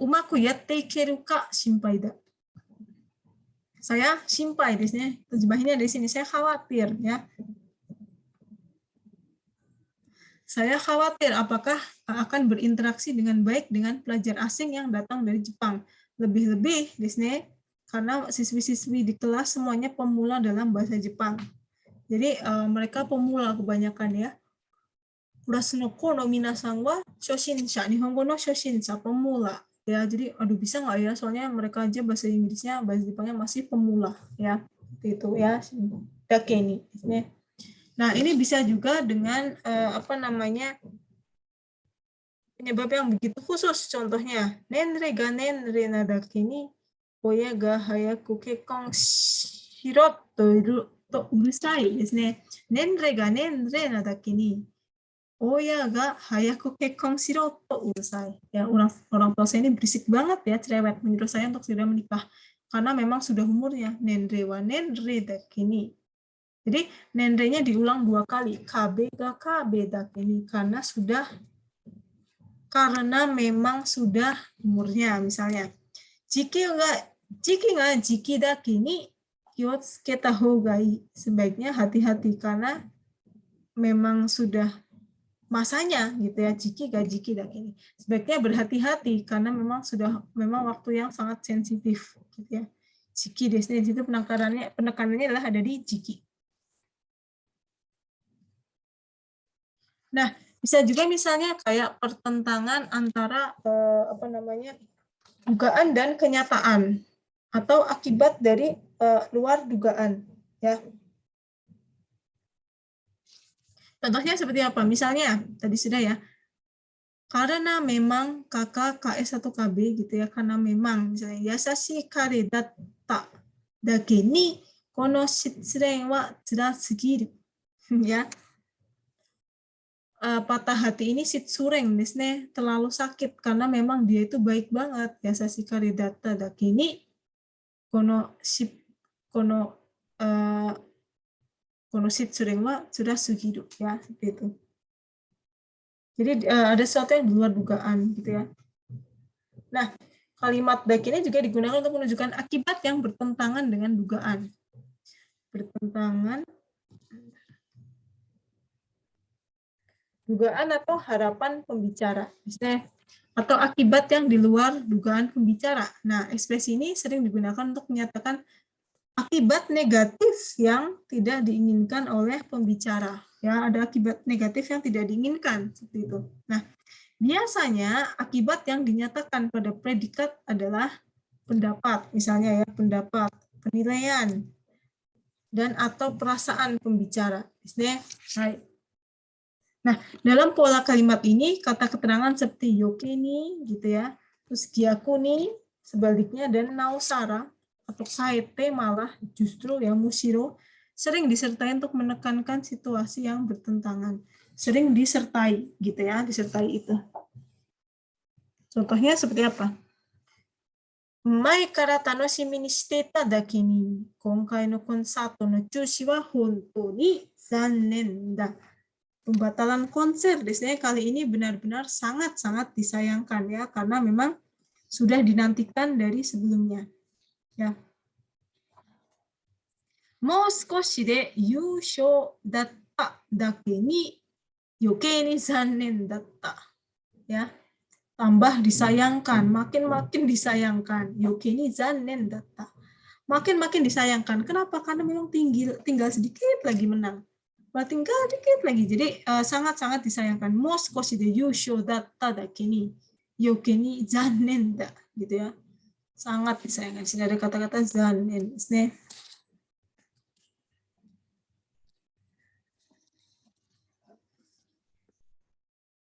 まくやっていけるか心配だ。Saya simpai di sini. Terjemahannya di sini, saya khawatir ya. Saya khawatir apakah akan berinteraksi dengan baik dengan pelajar asing yang datang dari Jepang. Lebih-lebih di sini karena siswi-siswi di kelas semuanya pemula dalam bahasa Jepang. Jadi mereka pemula kebanyakan ya. Kurasu no ko no minasan wa shoshinsha, Nihongo no shoshinsha, pemula. Ya, jadi aduh bisa nggak ya? Soalnya mereka aja bahasa Inggrisnya, bahasa Jepangnya masih pemula ya. Itu ya. Dakeni. Nah, ini bisa juga dengan penyebab yang begitu khusus. Contohnya, nenre ga nenre na dakeni oya ga hayaku kekkon shiro to urusai desu ne. Nenre ga nenre na dakeni oya ga hayaku kekkon shiro to urusai. Ya, orang tua saya ini berisik banget ya, cerewet, menyuruh saya untuk segera menikah. Karena memang sudah umurnya. Nenre wa nenre dakeni. Jadi nenre-nya diulang 2 kali. Kabe ga kabe dakeni. Karena memang sudah umurnya, misalnya. Jiki ga jiki dakeni kiotsuketa hou ga ii. Sebaiknya hati-hati karena memang sudah masanya gitu ya. Jiki ga jiki dakeni. Sebaiknya berhati-hati karena memang waktu yang sangat sensitif gitu ya. Jiki desu, di situ penekanannya adalah ada di jiki. Nah, bisa juga misalnya kayak pertentangan antara dugaan dan kenyataan atau akibat dari luar dugaan, ya. Contohnya seperti apa? Misalnya tadi sudah ya. Karena memang kakak KS atau KB gitu ya, karena memang misalnya yasashi kare datta dake ni kono shitsuren wa tsurasugiru. Ya. Patah hati ini shitsuren desu ne, terlalu sakit karena memang dia itu baik banget. Yasashi kare datta dake ni kono shitsuren wa tsurasugiru, ya, seperti itu. Jadi ada sesuatu yang di luar dugaan gitu ya. Nah, kalimat dake ini juga digunakan untuk menunjukkan akibat yang bertentangan dengan dugaan. Dugaan atau harapan pembicara, misalnya, atau akibat yang di luar dugaan pembicara. Nah, ekspresi ini sering digunakan untuk menyatakan akibat negatif yang tidak diinginkan oleh pembicara. Ya, ada akibat negatif yang tidak diinginkan seperti itu. Nah, biasanya akibat yang dinyatakan pada predikat adalah pendapat, misalnya ya, pendapat, penilaian, dan atau perasaan pembicara. Misalnya, nah, dalam pola kalimat ini, kata keterangan seperti yoke ni, gitu ya, terus gyaku ni, sebaliknya, dan naosara, atau saete malah, justru ya, mushiro, sering disertai untuk menekankan situasi yang bertentangan. Sering disertai, gitu ya, disertai itu. Contohnya seperti apa? Mae kara tanoshimi ni shite dake ni, konkai no konsato no chushi wa hontou ni zannen da. Pembatalan konser biasanya kali ini benar-benar sangat-sangat disayangkan ya, karena memang sudah dinantikan dari sebelumnya. Ya. Mou skoshi de yushou datta dake ni yokei ni zannen datta. Ya. Tambah disayangkan, makin disayangkan. Yokei ni zannen datta. Makin disayangkan. Kenapa? Karena memang tinggal sedikit lagi menang. Tinggal dikit lagi, jadi sangat-sangat disayangkan. Mou skoshi de yushou datta dake ni yoke ni zannen da, gitu ya. Sangat disayangkan. Sini ada kata-kata zannen, desu.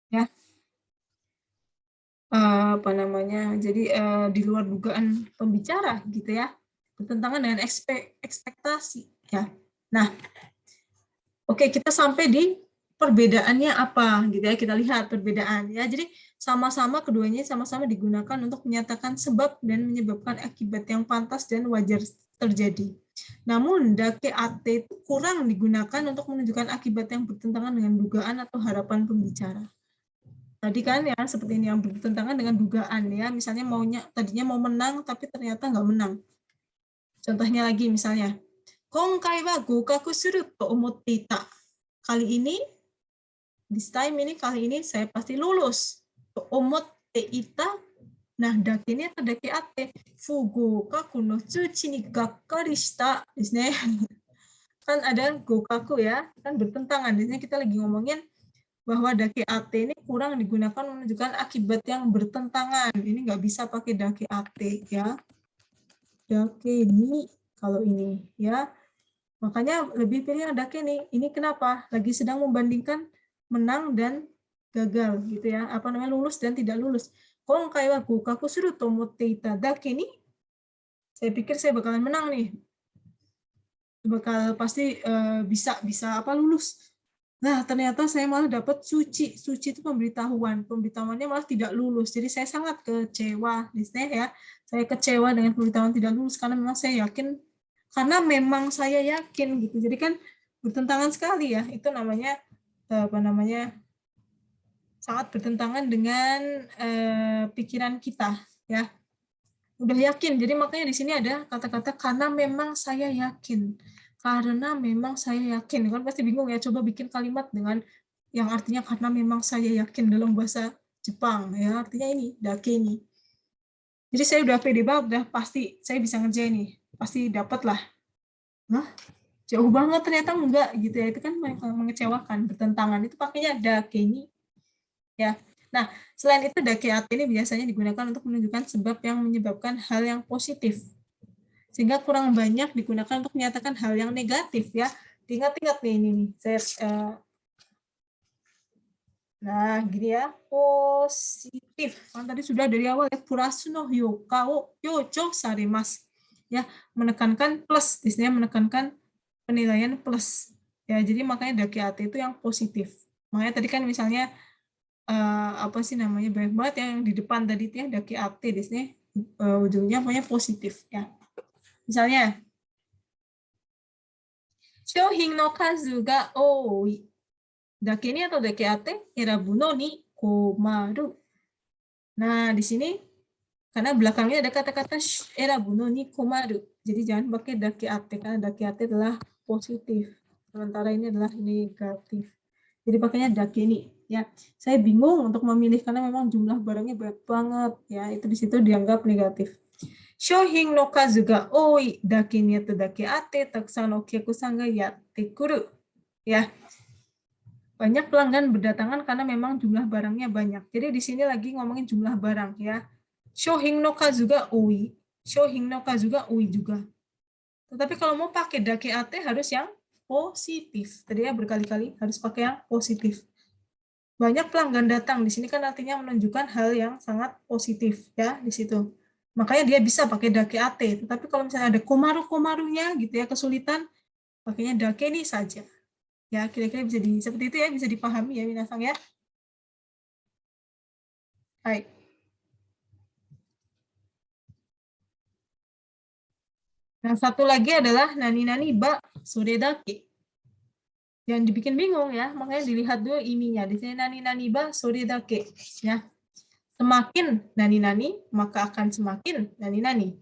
Ya. Jadi di luar dugaan pembicara gitu ya. Bertentangan dengan ekspektasi ya. Nah, oke, kita sampai di perbedaannya apa gitu ya, kita lihat perbedaan ya. Jadi keduanya sama-sama digunakan untuk menyatakan sebab dan menyebabkan akibat yang pantas dan wajar terjadi. Namun dake ate itu kurang digunakan untuk menunjukkan akibat yang bertentangan dengan dugaan atau harapan pembicara. Tadi kan ya seperti ini yang bertentangan dengan dugaan ya, misalnya tadinya mau menang tapi ternyata nggak menang. Contohnya lagi misalnya, Konkai wa gokaku suru to omotte ita. Kali ini, this time ini, kali ini saya pasti lulus. To omotte ita. Nah, dake ini atau dake ate. Fugokaku no tsuchi ni gakkari shita. Kan ada gokaku ya, kan bertentangan. Di sini kita lagi ngomongin bahwa dake ate ini kurang digunakan menunjukkan akibat yang bertentangan. Ini nggak bisa pakai dake ate ya. Dake ni kalau ini ya. Makanya lebih pilih yang dake nih. Ini kenapa? Lagi sedang membandingkan menang dan gagal gitu ya. Apa namanya, lulus dan tidak lulus. Konkai wa gokaku suru to omotte ita dake ni. Saya pikir saya bakalan menang nih. Bakal pasti bisa apa lulus. Nah, ternyata saya malah dapat suci. Suci itu pemberitahuan. Pemberitahuannya malah tidak lulus. Jadi saya sangat kecewa di sini ya. Saya kecewa dengan pemberitahuan tidak lulus karena memang saya yakin, karena memang saya yakin gitu. Jadi kan bertentangan sekali ya. Itu namanya apa namanya? Sangat bertentangan dengan pikiran kita ya. Udah yakin. Jadi makanya di sini ada kata-kata karena memang saya yakin. Karena memang saya yakin. Kan pasti bingung ya, coba bikin kalimat dengan yang artinya karena memang saya yakin dalam bahasa Jepang ya. Artinya ini, dake ini. Jadi saya udah pede banget, udah pasti saya bisa ngerjain nih. Pasti dapat lah. Nah, jauh banget ternyata enggak gitu ya. Itu kan mengecewakan, bertentangan. Itu pakainya dake ini ya. Nah, selain itu dake ate ini biasanya digunakan untuk menunjukkan sebab yang menyebabkan hal yang positif. Sehingga kurang banyak digunakan untuk menyatakan hal yang negatif ya. Diingat-ingat nih ini nih. Nah, gini ya. Positif. Kan tadi sudah dari awal ya, purasu no hyoka o yocho sarimasu. Ya, menekankan plus, di sini menekankan penilaian plus. Ya, jadi makanya dake ate itu yang positif. Makanya tadi kan misalnya apa sih namanya, banyak banget yang di depan tadi itu ya dake ate di sini ujungnya pokoknya positif ya. Misalnya, shohin no kazu ga oi. Dake ini atau dake ate, erabu no ni komaru. Nah, di sini karena belakangnya ada kata-kata erabu no ni komaru. Jadi jangan pakai dake ate karena dake ate adalah positif. Sementara ini adalah negatif. Jadi pakainya dake ini ya. Saya bingung untuk memilih karena memang jumlah barangnya banyak banget ya. Itu di situ dianggap negatif. Shohin no kazu ga oi dake ni atau dake ate takusan okiyaku-san ga yatte kuru. Ya. Banyak pelanggan berdatangan karena memang jumlah barangnya banyak. Jadi di sini lagi ngomongin jumlah barang ya. Shohin no kazu ga oi. Shohin no kazu ga oi juga. Tetapi kalau mau pakai dake ate harus yang positif. Tadi ya berkali-kali harus pakai yang positif. Banyak pelanggan datang di sini kan artinya menunjukkan hal yang sangat positif ya di situ. Makanya dia bisa pakai dake ate. Tetapi kalau misalnya ada komaru-komarunya gitu ya, kesulitan, pakainya dake ini saja. Ya, kira-kira bisa seperti itu ya, bisa dipahami ya minasang ya. Hai. Nah, satu lagi adalah nani-nani ba sore dake. Jangan dibikin bingung ya, makanya dilihat dulu ininya. Di sini nani-nani ba sore dake ya. Semakin nani-nani, maka akan semakin nani-nani.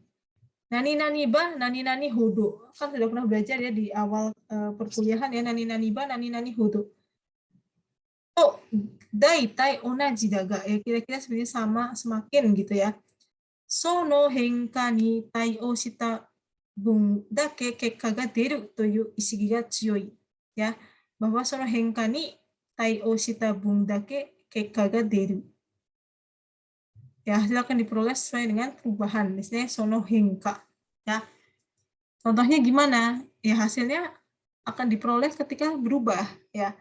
Nani-nani ba, nani-nani hodo. Kan sudah pernah belajar ya di awal perkuliahan ya, nani-nani ba, nani-nani hodo. Oh, daitai onaji daga. Ya, kira-kira sebenarnya sama, semakin gitu ya. Sono henka ni taio shita bun dake kekka ga deru toyu ishigi ga tsuyoi. Ya, bahwa sono henka ni taio shita bun dake kekka ga deru. Ya, hasil akan diperoleh sesuai dengan perubahan. Misalnya sono henka. Ya. Contohnya gimana? Ya, hasilnya akan diperoleh ketika berubah. Ya.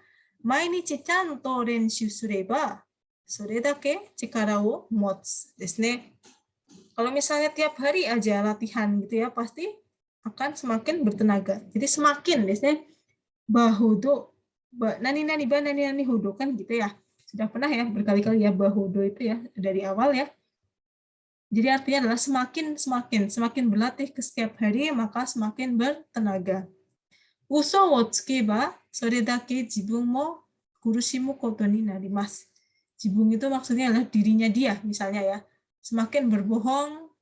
Mainichi chanto renshu sureba, sore dake chikara wo motsu. Kalau misalnya tiap hari aja latihan gitu ya, pasti akan semakin bertenaga. Jadi semakin, biasanya bahudo, nani-nani ba, nani-nani hudo kan gitu ya. Sudah pernah ya berkali-kali ya bahudo itu ya dari awal ya. Jadi artinya adalah semakin berlatih ke setiap hari, maka semakin bertenaga. Uso wo tsukeba, sore dake jibun mo kurushimu koto ni narimasu. Jibun itu maksudnya adalah dirinya dia, misalnya ya. Semakin berbohong,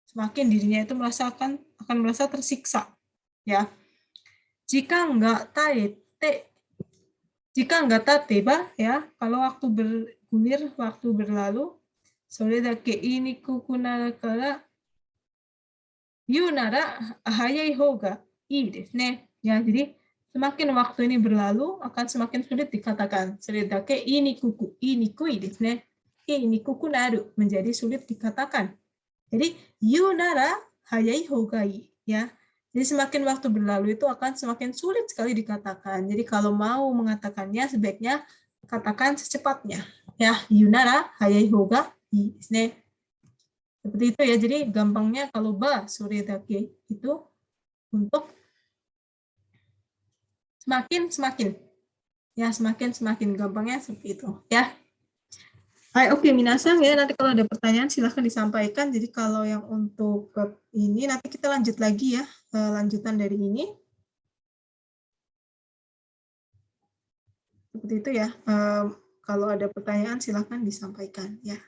semakin dirinya itu akan merasa tersiksa. Ya. Jika enggak tateba, ya, kalau waktu bergulir, waktu berlalu, sore dake iniku kunara kara yu nara hayai houga ii desu ne. Ya, jadi semakin waktu ini berlalu akan semakin sulit dikatakan. Sore dake inikui desu ne. Inikuku naru menjadi sulit dikatakan. Jadi yu nara hayai houga ii, ya. Jadi semakin waktu berlalu itu akan semakin sulit sekali dikatakan. Jadi kalau mau mengatakannya sebaiknya katakan secepatnya. Ya, yunara hayai houga ii desu ne. Seperti itu ya. Jadi gampangnya kalau ba sore dake itu untuk semakin ya, semakin gampangnya seperti itu ya. Hai, oke, minasang ya, nanti kalau ada pertanyaan silahkan disampaikan. Jadi kalau yang untuk bab ini nanti kita lanjut lagi ya, lanjutan dari ini. Seperti itu ya. Kalau ada pertanyaan silahkan disampaikan ya.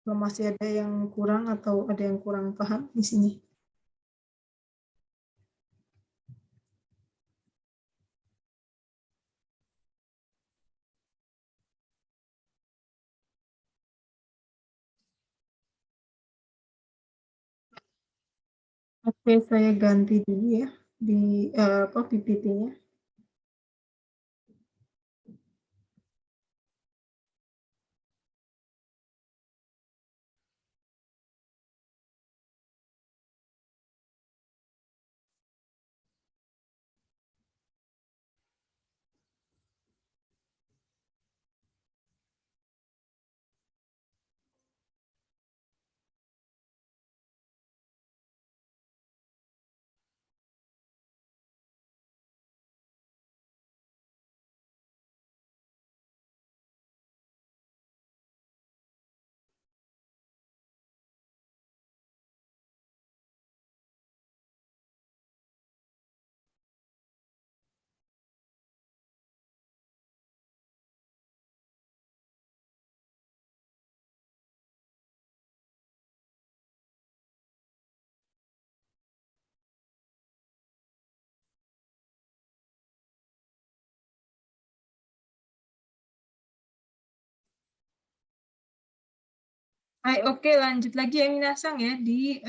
Kalau masih ada yang kurang atau ada yang kurang paham di sini. Oke, saya ganti dulu ya di PPT-nya. Hai, oke, lanjut lagi ya Minasang ya di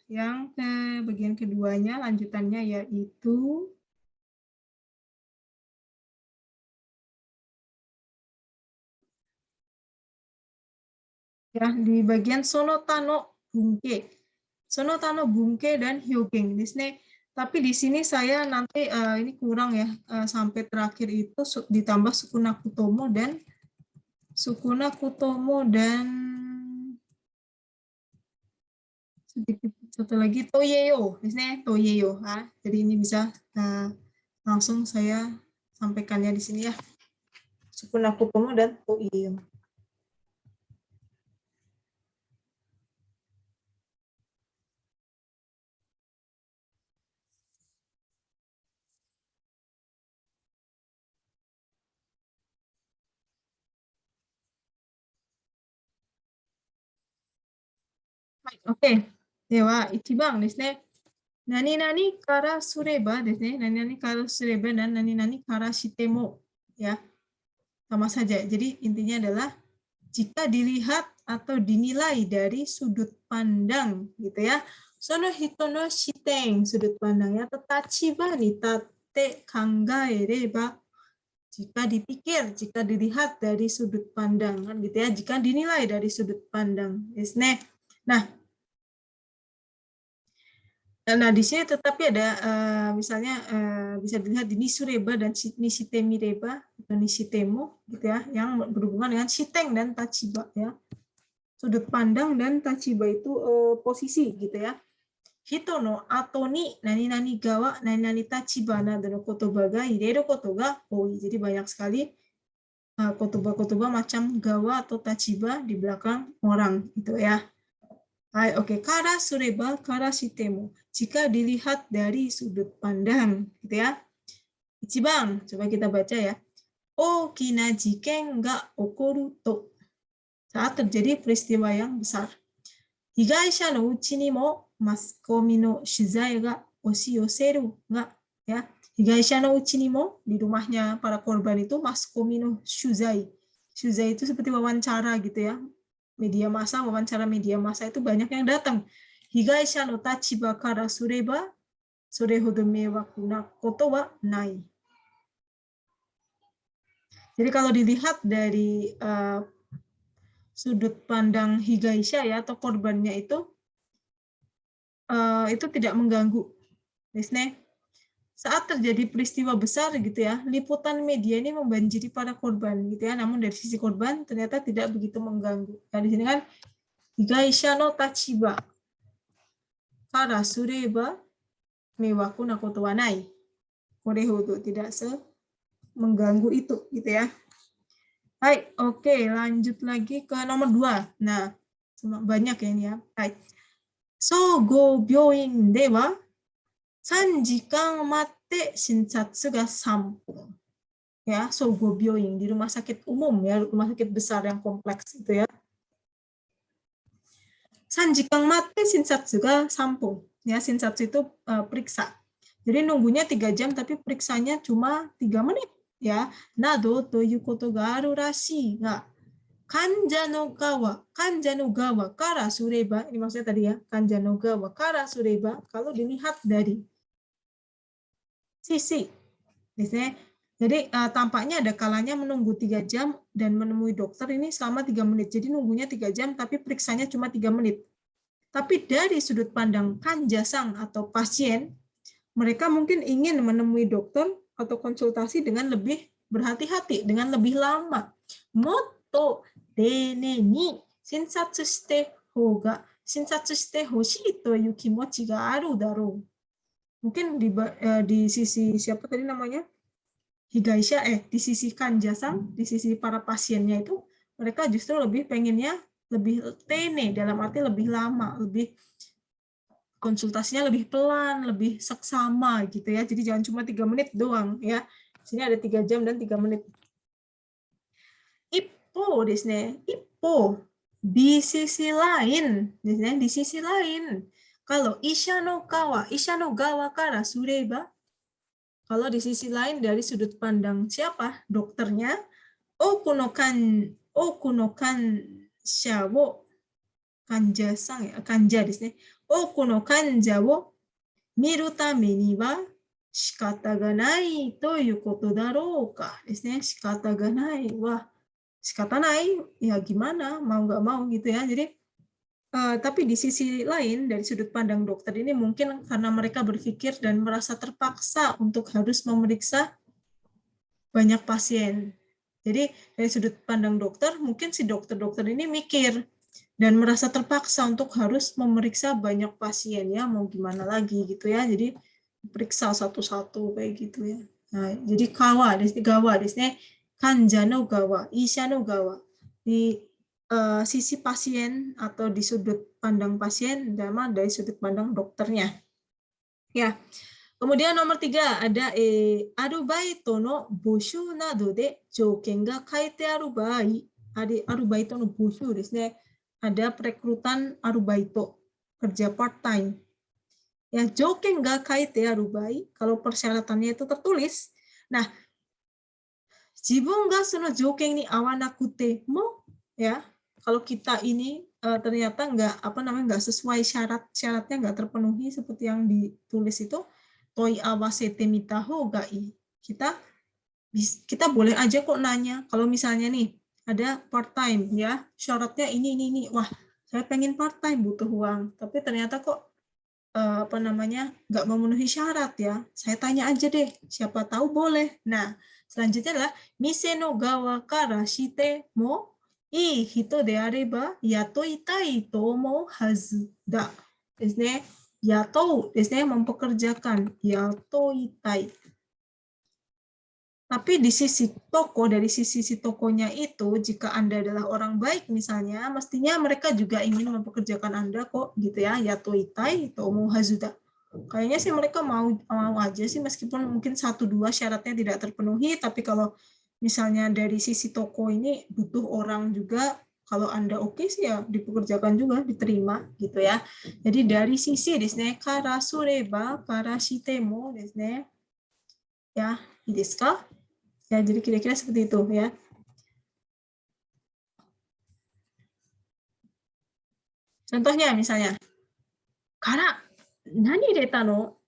yang ke bagian keduanya, lanjutannya yaitu ya di bagian sonotano bungke. Sonotano bungke dan hyogeng di sini. Tapi di sini saya nanti ini kurang ya, sampai terakhir itu ditambah sukuna kutomo dan sedikit satu lagi toyeyo, di sini toyeyo. Jadi ini bisa langsung saya sampaikannya di sini ya. Sukuna kutomo dan toyeyo. Oke, では1番ですね。何々からすればですね。何々からすればdan 何々からしてもya. Sama saja. Jadi intinya adalah jika dilihat atau dinilai dari sudut pandang gitu ya. Sono hito no shiten, sudut pandangnya, tachiba ni tatte kangaereba, jika dipikir, jika dilihat dari sudut pandang kan gitu ya. Jika dinilai dari sudut pandang. Nah, Nah, di sini tetapi ada misalnya bisa dilihat di nisureba dan nishitemireba atau nishitemo gitu ya, yang berhubungan dengan shiteng dan tachiba ya. Sudut pandang dan tachiba itu posisi gitu ya. Hito no ato ni nani nani gawa nani nani tachiba nado no kotoba ga ireru koto ga oi. Jadi banyak sekali kotoba-kotoba macam gawa atau tachiba di belakang orang itu ya. Hai, oke. Kara sureba kara shitemo. Jika dilihat dari sudut pandang gitu ya. Ichiban, coba kita baca ya. Okina jiken ga okoru to. Saat terjadi peristiwa yang besar. Higaisha no uchi ni mo maskomi no shuzai ga oshioseru ga ya. Higaisha no uchi ni mo, di rumahnya para korban itu maskomi no shuzai. Shuzai itu seperti wawancara gitu ya. Media massa, wawancara media massa itu banyak yang datang. Higaisha no tachiba kara sureba sore hodo meiwaku na koto wa nai. Jadi kalau dilihat dari sudut pandang higaisha ya atau korbannya itu tidak mengganggu. Saat terjadi peristiwa besar gitu ya, liputan media ini membanjiri para korban gitu ya. Namun dari sisi korban ternyata tidak begitu mengganggu. Nah, di sini kan higaisha no tachiba kara sureba meiwaku na koto wa nai. Kore hodo tidak mengganggu itu gitu ya. Hai, oke, lanjut lagi ke nomor 2. Nah, banyak ya ini ya. Hai. Sogo byoin dewa 3 時間待って診察が3分. Ya, sogo byoin di rumah sakit umum ya, rumah sakit besar yang kompleks itu ya. 3 時間待って診察が3分. Ya, shinsatsu itu periksa. Jadi nunggunya 3 jam tapi periksanya cuma 3 menit ya. Nado toいうことがあるらしいが kanja no gawa kara sureba, ini maksudnya tadi ya, kanja no gawa kara sureba, kalau dilihat dari sisi, misalnya, jadi tampaknya ada kalanya menunggu 3 jam dan menemui dokter ini selama 3 menit, jadi nunggunya 3 jam tapi periksanya cuma 3 menit. Tapi dari sudut pandang kanjasang atau pasien, mereka mungkin ingin menemui dokter atau konsultasi dengan lebih berhati-hati, dengan lebih lama. Motto dene ni shinsatsu shite hoshii to iu kimochi ga aru daro. Mungkin di sisi siapa tadi namanya? Higaisha, di sisi kanjasang, di sisi para pasiennya itu, mereka justru lebih pengennya lebih tene, dalam arti lebih lama, lebih konsultasinya lebih pelan, lebih seksama gitu ya. Jadi jangan cuma 3 menit doang ya. Sini ada 3 jam dan 3 menit. Ippo desu ne. Ippo di sisi lain, di sisi lain. Kalau isha no gawa kara sureba, kalau di sisi lain dari sudut pandang siapa? Dokternya, oku no kansha wo kanjasang ya, kanja desu ne. Oku no kanja wo miru tame ni wa shikata ga nai toいうことだろうかですね. Shikata ga nai wah, shikata nai ya gimana, mau nggak mau gitu ya. Jadi tapi di sisi lain dari sudut pandang dokter ini mungkin karena mereka berpikir dan merasa terpaksa untuk harus memeriksa banyak pasien. Jadi dari sudut pandang dokter mungkin si dokter-dokter ini mikir dan merasa terpaksa untuk harus memeriksa banyak pasien ya, mau gimana lagi gitu ya. Jadi periksa satu-satu kayak gitu ya. Nah, jadi gawa di sini kanja no gawa, isha no gawa. Di sisi pasien atau di sudut pandang pasien sama dari sudut pandang dokternya. Ya. Kemudian nomor 3 ada arubaito no bushu nado de jouken ga kaite aru bai. Arubaito no bushu desu ne. Ada perekrutan arubaito, kerja part time. Ya, jouken ga kaite aru bai, kalau persyaratannya itu tertulis. Nah, jibun ga sono jouken ni awanakute mo ya, kalau kita ini ternyata nggak sesuai syaratnya nggak terpenuhi seperti yang ditulis itu, toi awasete mita houga ii. Kita boleh aja kok nanya. Kalau misalnya nih ada part time ya, syaratnya ini. Wah, saya pengen part time, butuh uang, tapi ternyata kok nggak memenuhi syarat ya. Saya tanya aja deh, siapa tahu boleh. Nah, selanjutnya adalah mise no gawa kara shite mo ii hito de areba yatoitai to omou hazu da. Desu ne. Yatou desu ne, mempekerjakan. Yatoitai. Tapi di sisi toko, dari sisi tokonya itu, jika Anda adalah orang baik misalnya, mestinya mereka juga ingin mempekerjakan Anda kok, gitu ya. Yatoitai, tomo hazuda. Kayaknya sih mereka mau aja sih, meskipun mungkin 1-2 syaratnya tidak terpenuhi, tapi kalau misalnya dari sisi toko ini butuh orang juga, kalau Anda oke sih ya dipekerjakan juga, diterima gitu ya. Jadi dari sisi desu kara sureba kara shitemo desu ne. Ya,いいですか? Ya, jadi kira-kira seperti itu ya. Contohnya misalnya, Kara, nani ireta no?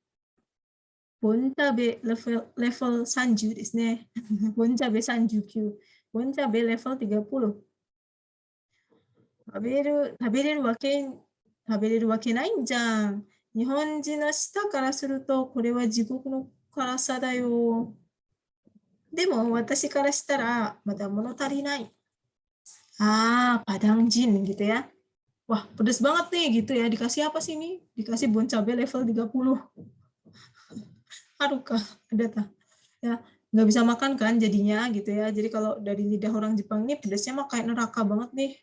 Bonchabe level 30 ですね。Bonchabe 39。Bonchabe level 30。食べれるわけないんじゃん。日本人の舌からすると、これは地獄の辛さだよ。でも、私からしたら、まだ物足りない。Padang Jin gitu ya. Wah, pedes banget nih gitu ya. Dikasih apa sih ini? Dikasih bon cabai level 30. Harukah? Ada tak? Ya, nggak bisa makan kan jadinya gitu ya. Jadi kalau dari lidah orang Jepang ini pedesnya mah kayak neraka banget nih.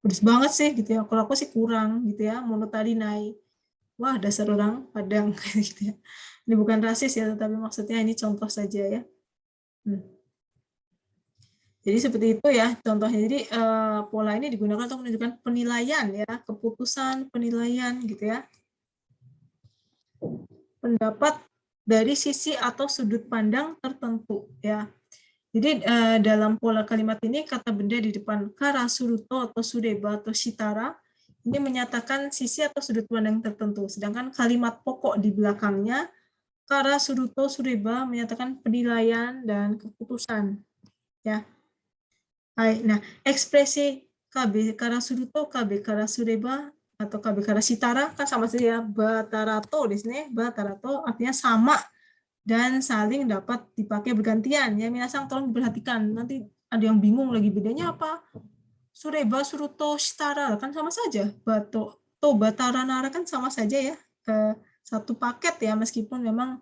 Pedes banget sih gitu ya. Kalau aku sih kurang gitu ya. Monotarinai. Wah, dasar orang Padang gitu ya. Ini bukan rasis ya, tetapi maksudnya ini contoh saja ya. Jadi seperti itu ya contohnya. Jadi pola ini digunakan untuk menunjukkan penilaian ya, keputusan penilaian gitu ya. Pendapat dari sisi atau sudut pandang tertentu ya. Jadi dalam pola kalimat ini kata benda di depan kara, suruto atau sureba atau shitara ini menyatakan sisi atau sudut pandang tertentu. Sedangkan kalimat pokok di belakangnya kara, suruto, sureba menyatakan penilaian dan keputusan ya. Nah, ekspresi kabe kara suruto, kabe kara sureba atau kabe kara shitara kan sama saja ya. Batarato desu ne. Batarato artinya sama dan saling dapat dipakai bergantian ya. Minasang tolong diperhatikan. Nanti ada yang bingung lagi bedanya apa? Sureba, suruto, shitara kan sama saja. Bato, to, batara, nara kan sama saja ya. Satu paket ya, meskipun memang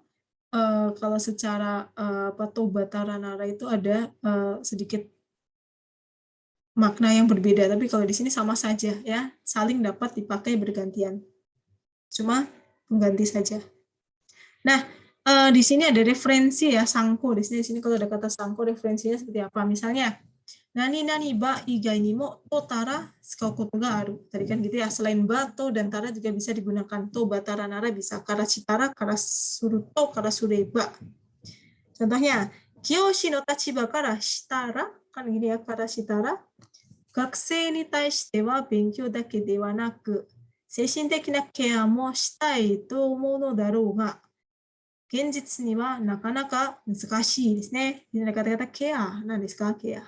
kalau secara to, batara, nara itu ada sedikit makna yang berbeda, tapi kalau di sini sama saja ya, saling dapat dipakai bergantian. Cuma pengganti saja. Nah, di sini ada referensi ya, sangko. Di sini kalau ada kata sangko, referensinya seperti apa? Misalnya, nani nani ba igai ni mo to tara tsukau koto ga aru. Tadi kan gitu ya, selain ba, to, dan tara juga bisa digunakan. To, ba, tara, nara bisa. Kara shitara, kara suruto, kara sureba. Contohnya, kiyoshi no tachiba kara shitara, kan gini ya, kara shitara. 学生に対しては勉強だけではなく、精神的なケアもしたいと思うのだろうが、現実にはなかなか難しいですね。Kata-kata care, 何ですか care?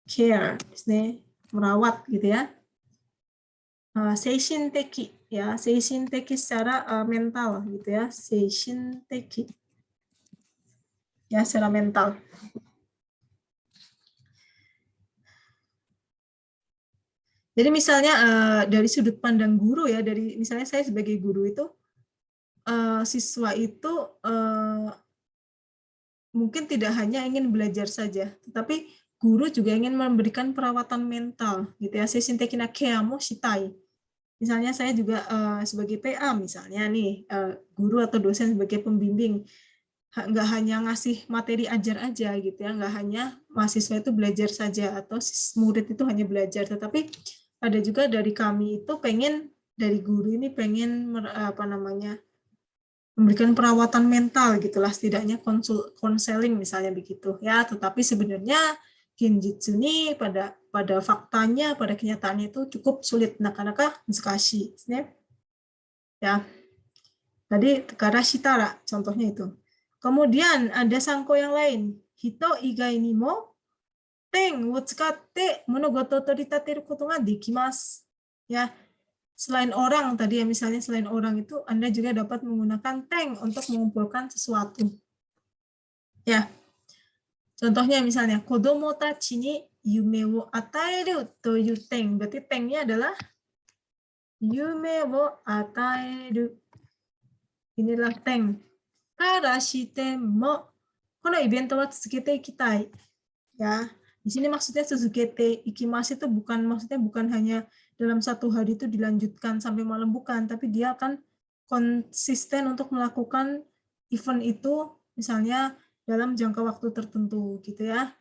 Care ですね。merawat gitu ya. 精神的 ya, 精神的 secara mental gitu ya. 精神的 ya, secara mental. Jadi misalnya dari sudut pandang guru ya, dari misalnya saya sebagai guru itu, siswa itu mungkin tidak hanya ingin belajar saja, tetapi guru juga ingin memberikan perawatan mental, gitu ya. Seisintekina kea mo shitai. Misalnya saya juga sebagai PA misalnya nih, guru atau dosen sebagai pembimbing, nggak hanya ngasih materi ajar aja gitu ya, nggak hanya mahasiswa itu belajar saja atau murid itu hanya belajar, tetapi ada juga dari kami itu pengen, dari guru ini pengen memberikan perawatan mental gitulah, setidaknya konseling misalnya begitu ya. Tetapi sebenarnya genjitsu ini pada faktanya, pada kenyataannya itu cukup sulit, nakanaka musukashi ya. Tadi kara shitara contohnya itu. Kemudian ada sangko yang lain, hito igai ni mo pen wo tsukatte monogoto toritateru koto ga dekimasu ya. Selain orang tadi ya, misalnya selain orang itu Anda juga dapat menggunakan tank untuk mengumpulkan sesuatu. Ya. Contohnya misalnya kodomo tachi ni yume wo ataeru toyu tank. Berarti tanknya adalah yume wo ataeru. Inilah tank. Kara shite mo kono ibentou wa tsukete ikitai. Ya, di sini maksudnya tsukete ikimasu itu maksudnya bukan hanya dalam satu hari itu dilanjutkan sampai malam, bukan, tapi dia akan konsisten untuk melakukan event itu misalnya dalam jangka waktu tertentu gitu ya.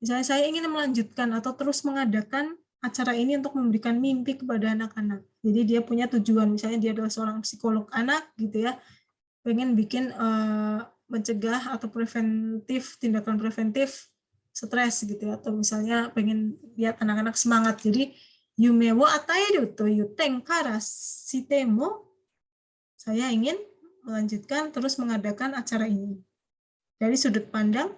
Misalnya saya ingin melanjutkan atau terus mengadakan acara ini untuk memberikan mimpi kepada anak-anak. Jadi dia punya tujuan, misalnya dia adalah seorang psikolog anak gitu ya, pengen bikin mencegah atau tindakan preventif stres gitu ya, atau misalnya pengen lihat anak-anak semangat. Jadi yume wo ataeru toyu ten kara shite mo, saya ingin melanjutkan terus mengadakan acara ini. Dari sudut pandang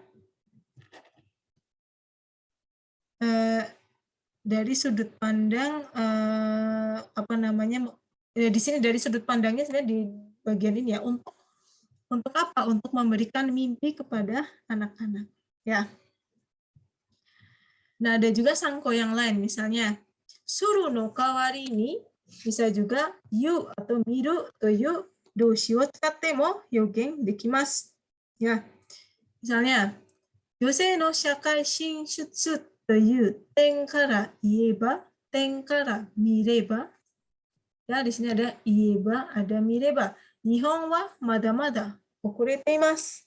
di sini dari sudut pandangnya sebenarnya di bagian ini ya, untuk apa? Untuk memberikan mimpi kepada anak-anak ya. Nah, ada juga sangko yang lain, misalnya suru no kawari ni, bisa juga yu atau miru toyu doushi wo tsukatte mo yogen dekimasu. Ya. Misalnya, yosei no shakai shinshutsu toyu ten kara ieba, ten kara mireba. Ya, di sini ada ieba, ada mireba. Nihon wa mada-mada okurete imasu.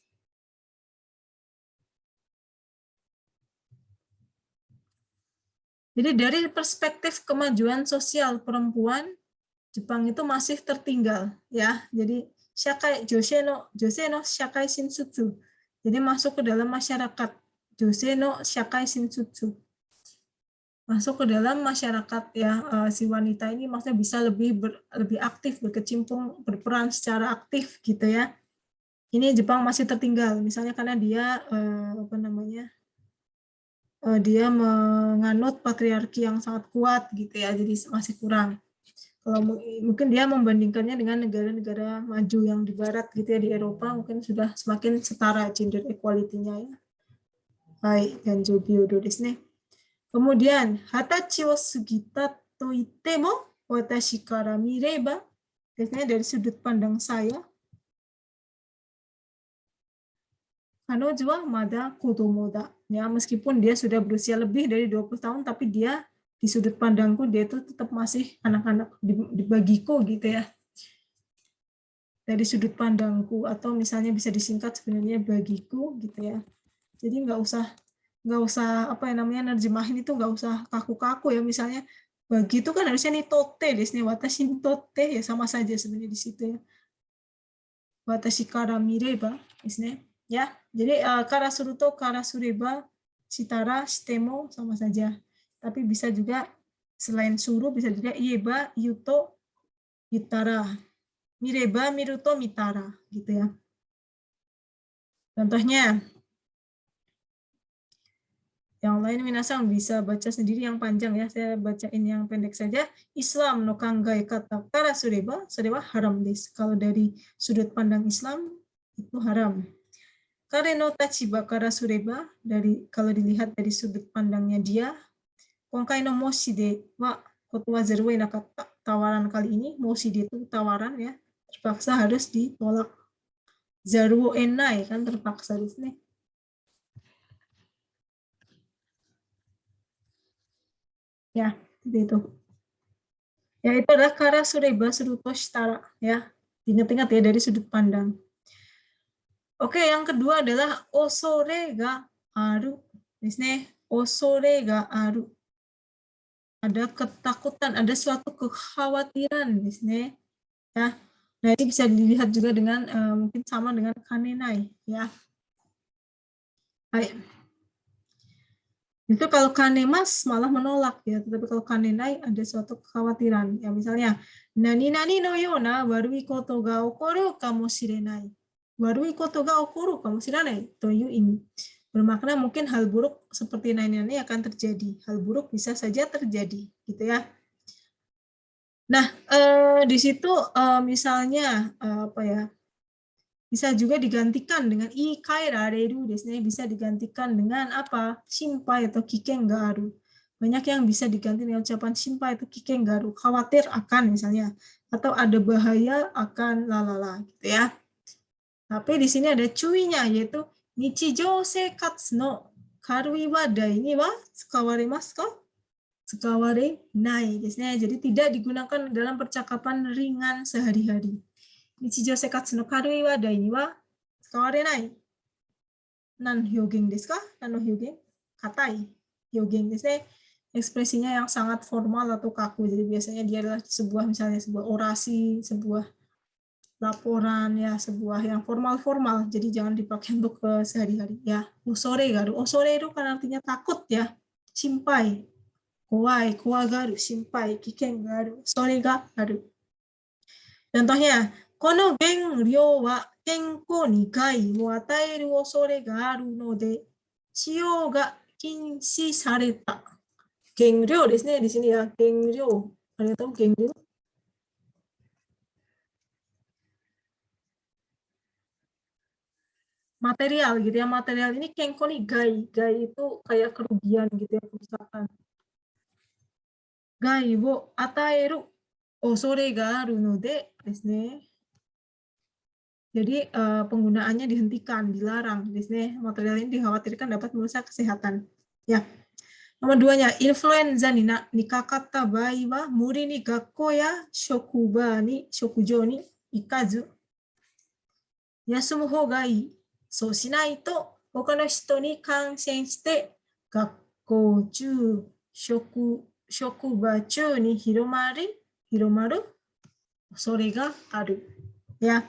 Jadi dari perspektif kemajuan sosial perempuan, Jepang itu masih tertinggal ya. Jadi jose no shakai shinshutsu. Jadi masuk ke dalam masyarakat. Jose no shakai shinshutsu. Masuk ke dalam masyarakat ya, si wanita ini maksudnya bisa lebih aktif, berkecimpung, berperan secara aktif gitu ya. Ini Jepang masih tertinggal, misalnya karena dia dia menganut patriarki yang sangat kuat gitu ya, jadi masih kurang. Kalau mungkin dia membandingkannya dengan negara-negara maju yang di barat gitu ya, di Eropa mungkin sudah semakin setara gender equality-nya ya. Hai, dan Jobiodo desu ne. Kemudian, hatachi wo sugita to itte mo watashi kara mireba, biasanya dari sudut pandang saya, kanojo wa mada kodomo da. Ya, meskipun dia sudah berusia lebih dari 20 tahun, tapi dia di sudut pandangku dia itu tetap masih anak-anak di bagiku gitu ya. Dari sudut pandangku, atau misalnya bisa disingkat sebenarnya bagiku gitu ya. Jadi nggak usah apa yang namanya nerjemahin itu nggak usah kaku-kaku ya, misalnya bagi itu kan harusnya nitote desu ne, watashi nitote ya sama saja sebenarnya di situ ya. Watashi kara mireba desu ne. Ya, jadi kara suruto, kara sureba, shitara, shitemo sama saja. Tapi bisa juga selain suruh bisa juga ieba, yuto, yutara. Mireba, miruto, mitara gitu ya. Contohnya yang lain minasan bisa baca sendiri yang panjang ya, saya bacain yang pendek saja. Islam no kangai kata kara sureba haram desu. Kalau dari sudut pandang Islam itu haram. Kare no tachiba kara sureba, kalau dilihat dari sudut pandangnya dia, konkai no moshide wa koto wa zeru wa inakatta, tawaran kali ini, moshide itu tawaran ya, terpaksa harus ditolak. Zaru enai kan terpaksa di sini. Ya, itu. Ya, itu adalah kara sureba suruto shitara ya. Ingat-ingat ya dari sudut pandang. Oke, yang kedua adalah osore ga aru. Osore ga aru. Ada ketakutan, ada suatu kekhawatiran di sini ya. Nah, ini bisa dilihat juga dengan mungkin sama dengan kanenai ya. Baik. Itu kalau kanemas malah menolak ya, tetapi kalau kanenai ada suatu kekhawatiran ya, misalnya nani nani no yona warui koto ga okoru kamoshirenai. Warui koto ga okoru kamoshirenai toyu ini bermakna mungkin hal buruk seperti nani-nani akan terjadi. Hal buruk bisa saja terjadi gitu ya. Nah, di situ misalnya apa ya? Bisa juga digantikan dengan ikai rareru desne, bisa digantikan dengan apa? Shimpai atau kiken ga aru. Banyak yang bisa diganti dengan ucapan shimpai atau kiken ga aru, khawatir akan misalnya, atau ada bahaya akan lalala gitu ya. Tapi di sini ada cuinya, yaitu Nichijou seikatsu no karui wadai ni wa tsukawaremasu ka? Tsukawarenai desu ne. Jadi tidak digunakan dalam percakapan ringan sehari-hari. Nichijou seikatsu no karui wadai ni wa tsukawarenai. Nan hyogen desu ka? Nan no hyogen? Katai hyogen desu ne. Ekspresinya yang sangat formal atau kaku. Jadi biasanya dia adalah misalnya sebuah orasi, sebuah laporan, ya sebuah yang formal-formal. Jadi jangan dipakai untuk sehari-hari. Ya, osore garu. Osore itu kan artinya takut ya. Shimpai, kowai, kowagaru, shimpai, kiken garu, sore ga aru. Contohnya, kono genryou wa kenkou ni gai wo ataeru osore ga aru node, shiyou ga kinshi sareta. Genryou desu ne di sini ya, genryou. Ada yang tahu genryou? Material gitu ya, material ini kenko nih gai itu kayak kerugian gitu ya, kerusakan. Gai wo ataeru osore ga aru node desu ne. Jadi penggunaannya dihentikan, dilarang desu ne. Material ini dikhawatirkan dapat merusak kesehatan. Ya. Nomor 2-nya, influenza ni nikakatta bai wa muri ni gakkou ya shokuba ni shokujou ni ikazu yasumu hou ga ii. そうしないと他の人に感染して学校中、職場中に広まる恐れがある. Ya,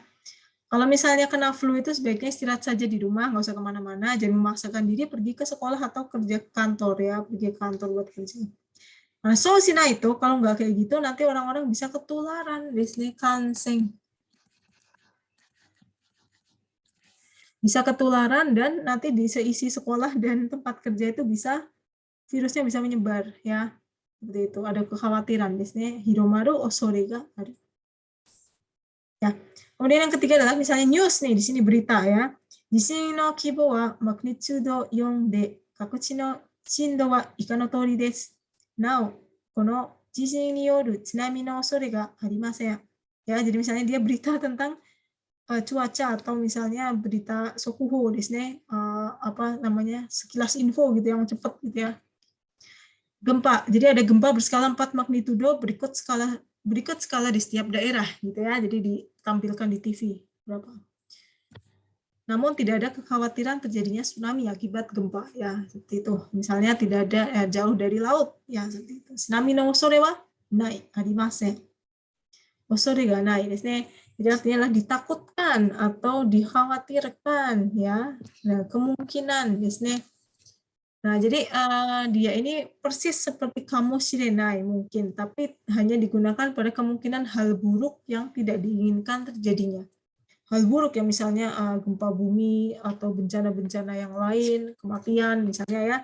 kalau misalnya kena flu itu sebaiknya istirahat saja di rumah, nggak usah kemana-mana, jangan memaksakan diri pergi ke sekolah atau kerja ke kantor ya, pergi ke kantor buat kerja. Nah, so sina itu kalau nggak kayak gitu nanti orang-orang bisa ketularan, biasanya kanseng. Bisa ketularan dan nanti di seisi sekolah dan tempat kerja itu virusnya bisa menyebar ya. Seperti itu, ada kekhawatiran biasanya hiromaru osore ga aru. Ya. Kemudian yang ketiga adalah misalnya news nih, di sini berita ya. Dishin no kibo wa magnitudo 4で各地の震度は以下の通りです。なお、この地震による津波の恐れがありません. Ya, jadi misalnya dia berita tentang cuaca atau misalnya berita sokuho desu ne, apa namanya, sekilas info gitu yang cepat gitu ya. Gempa, jadi ada gempa berskala 4 magnitudo berikut skala di setiap daerah gitu ya, jadi ditampilkan di TV berapa. Namun tidak ada kekhawatiran terjadinya tsunami akibat gempa ya, seperti itu. Misalnya tidak ada jauh dari laut ya, seperti itu. Tsunami no osore wa nai arimasen. Osore ga nai desu ne. Jadi artinya adalah ditakutkan atau dikhawatirkan ya. Nah, kemungkinan desu ne. Nah, jadi dia ini persis seperti kamoshirenai mungkin, tapi hanya digunakan pada kemungkinan hal buruk yang tidak diinginkan terjadinya. Hal buruk yang misalnya gempa bumi atau bencana-bencana yang lain, kematian misalnya ya.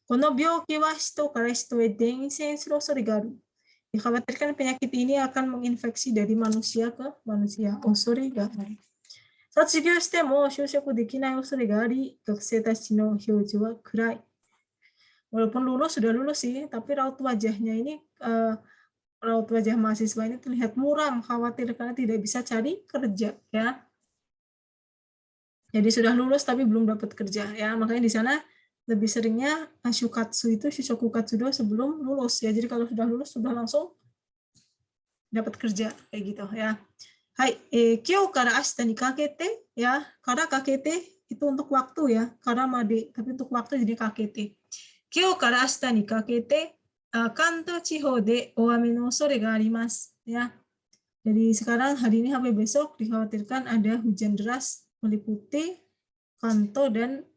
Kono byouki wa hito kara hito e densen suru osore ga aru. Dikhawatirkan penyakit ini akan menginfeksi dari manusia ke manusia. Osore ga aru. Satsugyou shite mo shūshoku dekinai osore ga ari, gakusei tachi no hyouju wa kurai. Walaupun sudah lulus sih, tapi raut wajahnya ini, raut wajah mahasiswa ini terlihat muram, khawatir karena tidak bisa cari kerja ya. Jadi sudah lulus tapi belum dapat kerja ya, makanya di sana lebih seringnya shukatsu itu shishoku katsudo sebelum lulus ya. Jadi kalau sudah lulus sudah langsung dapat kerja kayak gitu ya. Hai, kyou kara ashita ni kakete ya, kara kakete itu untuk waktu ya, kara made tapi untuk waktu jadi kakete. Kyou kara ashita ni kakete Kanto Chiho de oame no osore ga arimasu ya. Jadi sekarang hari ini sampai besok dikhawatirkan ada hujan deras meliputi Kanto dan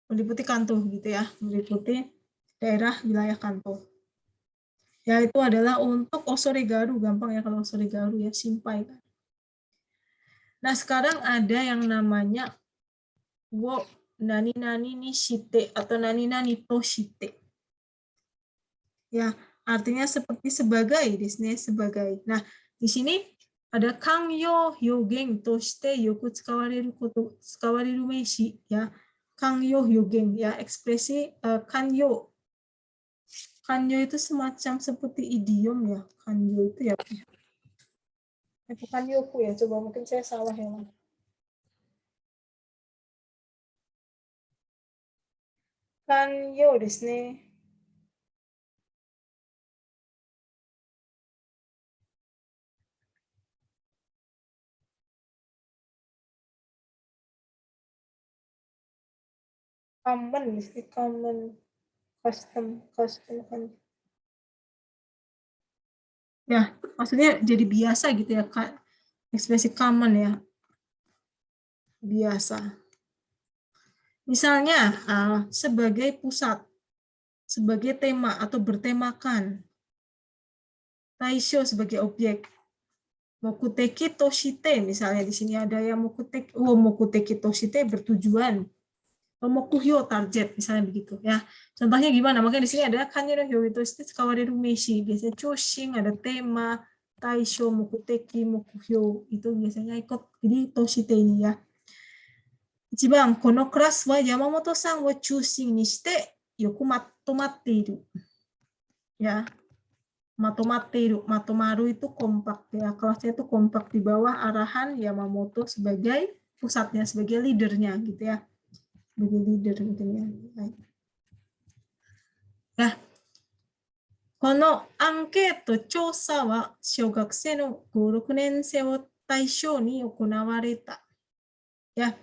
meliputi Kanto gitu ya, meliputi daerah wilayah Kanto. Ya itu adalah untuk osore garu, gampang ya kalau osore garu ya, simpai kan. Nah sekarang ada yang namanya wo nani nani ni shite atau nani nani to shite. Ya, artinya seperti sebagai, desu ne, sebagai. Nah, di sini ada kangyo hyogen to shite yoku tsukawareru meishi ya. Kangyo hyogen ya, ekspresi kanyo. Kanyo itu semacam seperti idiom ya. Kanyo itu ya. Itu kanyoku ya, coba mungkin saya salah ya. 完了ですね。commonですね。common custom kan. Ya, maksudnya jadi biasa gitu ya, Kak. Ekspresi common ya, biasa. Misalnya sebagai pusat, sebagai tema atau bertemakan. Taisho sebagai objek. Mokuteki toshite, misalnya di sini ada yang mokuteki toshite bertujuan. Mokuhyo target, misalnya begitu ya. Contohnya gimana? Makanya di sini ada kanji no hyō toshite tsukawareru meishi. Biasanya choshin ada tema, taisho, mokuteki, mokuhyo itu biasanya ikut. Jadi toshite ini ya. 1番、このクラスは山本さんを中心にしてよくまとまっている。Ya, matomateiru. Matomaru itu kompak ya. Kelasnya itu kompak di bawah arahan Yamamoto sebagai pusatnya, sebagai leadernya gitu ya. Sebagai leader gitu ya. Ya. このアンケート調査は小学生の5、6年生を対象に行われた。Ya.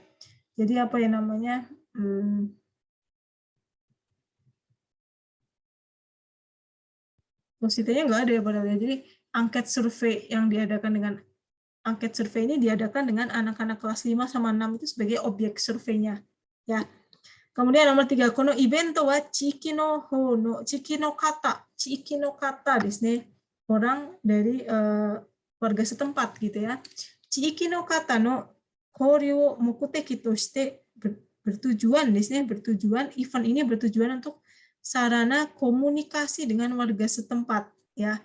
Jadi apa ya namanya? Posisinya nggak ada ya padahal ya. Jadi angket survei yang diadakan dengan angket survei ini diadakan dengan anak-anak kelas 5 sama 6 itu sebagai objek surveinya. Ya. Kemudian nomor 3, kono ibento wa chiki no kata desu ne. Orang dari warga setempat gitu ya. Chiki no kata no kouryu wo mokuteki to shite bertujuan desu ne, bertujuan event ini bertujuan untuk sarana komunikasi dengan warga setempat ya.